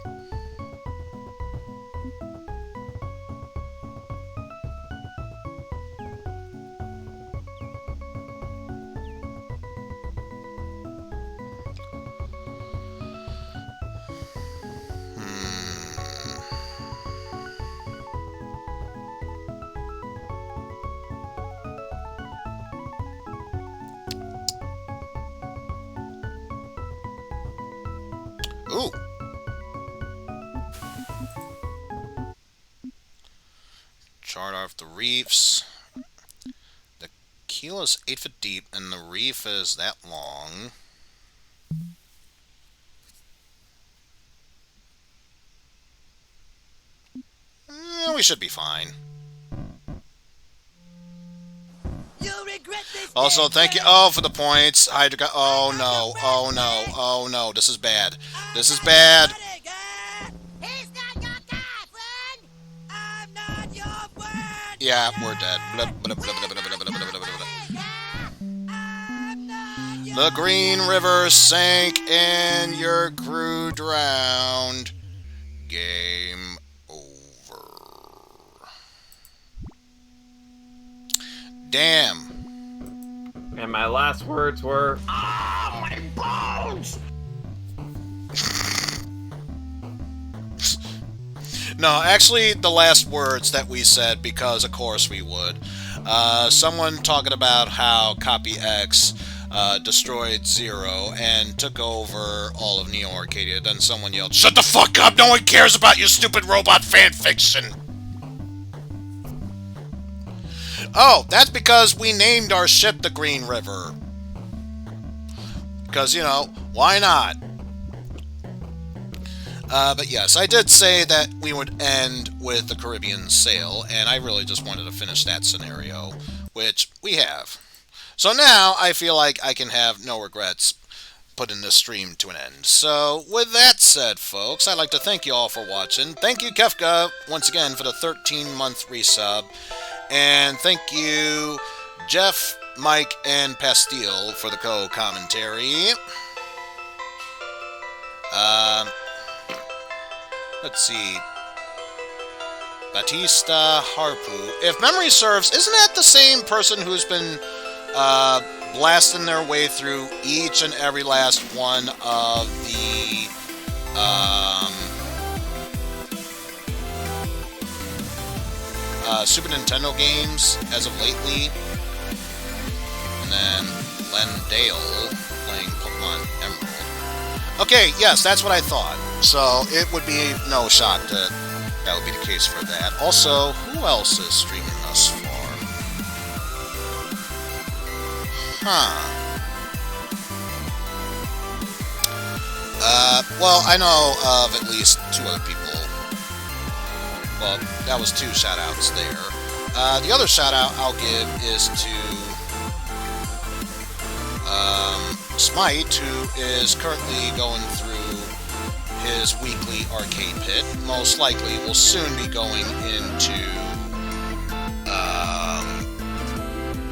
Ooh. Chart off the reefs. The keel is 8 feet deep, and the reef is that long. We should be fine. You're Also, thank you, for the points. Oh no, oh no, oh no, this is bad. This is bad. Yeah, we're dead. Blah, blah, blah, blah, blah, blah, blah, blah, blah, blah. The Green River sank and your crew drowned. Game over. Damn. And my last words were, My bones! No, actually, the last words that we said, because of course we would. Someone talking about how Copy X destroyed Zero and took over all of Neo Arcadia. Then someone yelled, "Shut the fuck up! No one cares about your stupid robot fanfiction!" Oh, that's because we named our ship the Green River. Because, you know, why not? But yes, I did say that we would end with the Caribbean sail, and I really just wanted to finish that scenario, which we have. So now I feel like I can have no regrets putting this stream to an end. So with that said, folks, I'd like to thank you all for watching. Thank you, Kefka, once again for the 13-month resub. And thank you, Jeff, Mike, and Pastille for the co-commentary. Let's see. Batista Harpu. If memory serves, isn't that the same person who's been blasting their way through each and every last one of the Super Nintendo games as of lately? And then Len Dale playing Pokemon Emerald. Okay, yes, that's what I thought. So it would be no shock that that would be the case for that. Also, who else is streaming thus far? Well, I know of at least 2 other people. Well, that was 2 shout-outs there. The other shout-out I'll give is to Smite, who is currently going through his weekly arcade pit. Most likely will soon be going into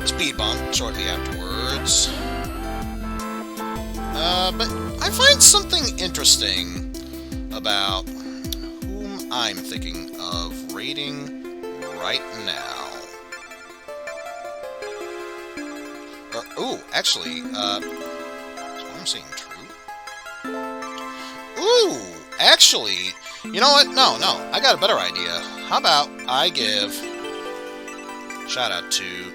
Speed Bump shortly afterwards. But I find something interesting about whom I'm thinking of raiding right now. Ooh, actually, is what I'm saying true? Ooh, actually, you know what? No, I got a better idea. How about I give shout out to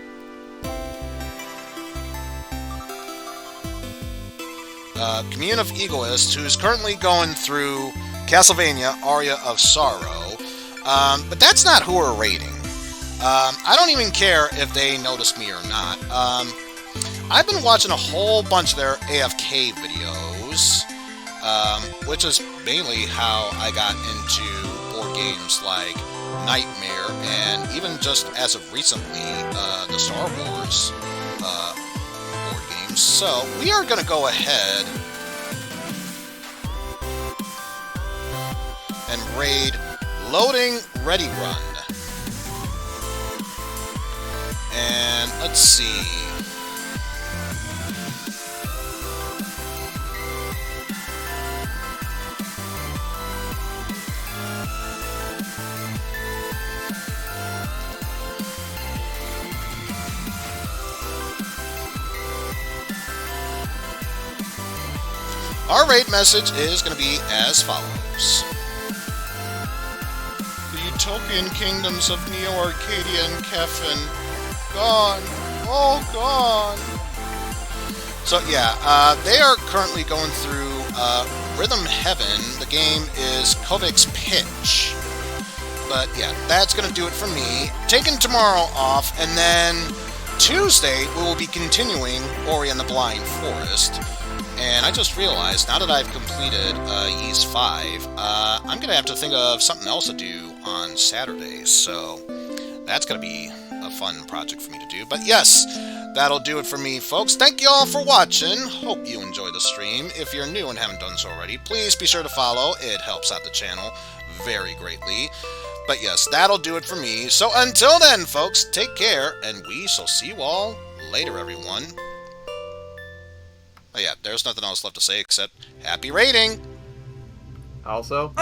Commune of Egoists, who's currently going through Castlevania Aria of Sorrow. But that's not who we're raiding. I don't even care if they notice me or not. I've been watching a whole bunch of their AFK videos, which is mainly how I got into board games like Nightmare, and even just as of recently, the Star Wars board games. So, we are going to go ahead and raid Loading Ready Run. And let's see. Our raid message is going to be as follows. The utopian kingdoms of Neo Arcadia and Kefin. Gone. All gone. So yeah, they are currently going through Rhythm Heaven. The game is Kovic's Pitch. But yeah, that's going to do it for me. Taking tomorrow off, and then Tuesday we will be continuing Ori and the Blind Forest. And I just realized, now that I've completed Ys 5, I'm going to have to think of something else to do on Saturdays. So that's going to be a fun project for me to do. But yes, that'll do it for me, folks. Thank you all for watching. Hope you enjoy the stream. If you're new and haven't done so already, please be sure to follow. It helps out the channel very greatly. But yes, that'll do it for me. So until then, folks, take care, and we shall see you all later, everyone. Oh yeah, there's nothing else left to say except happy raiding! Also...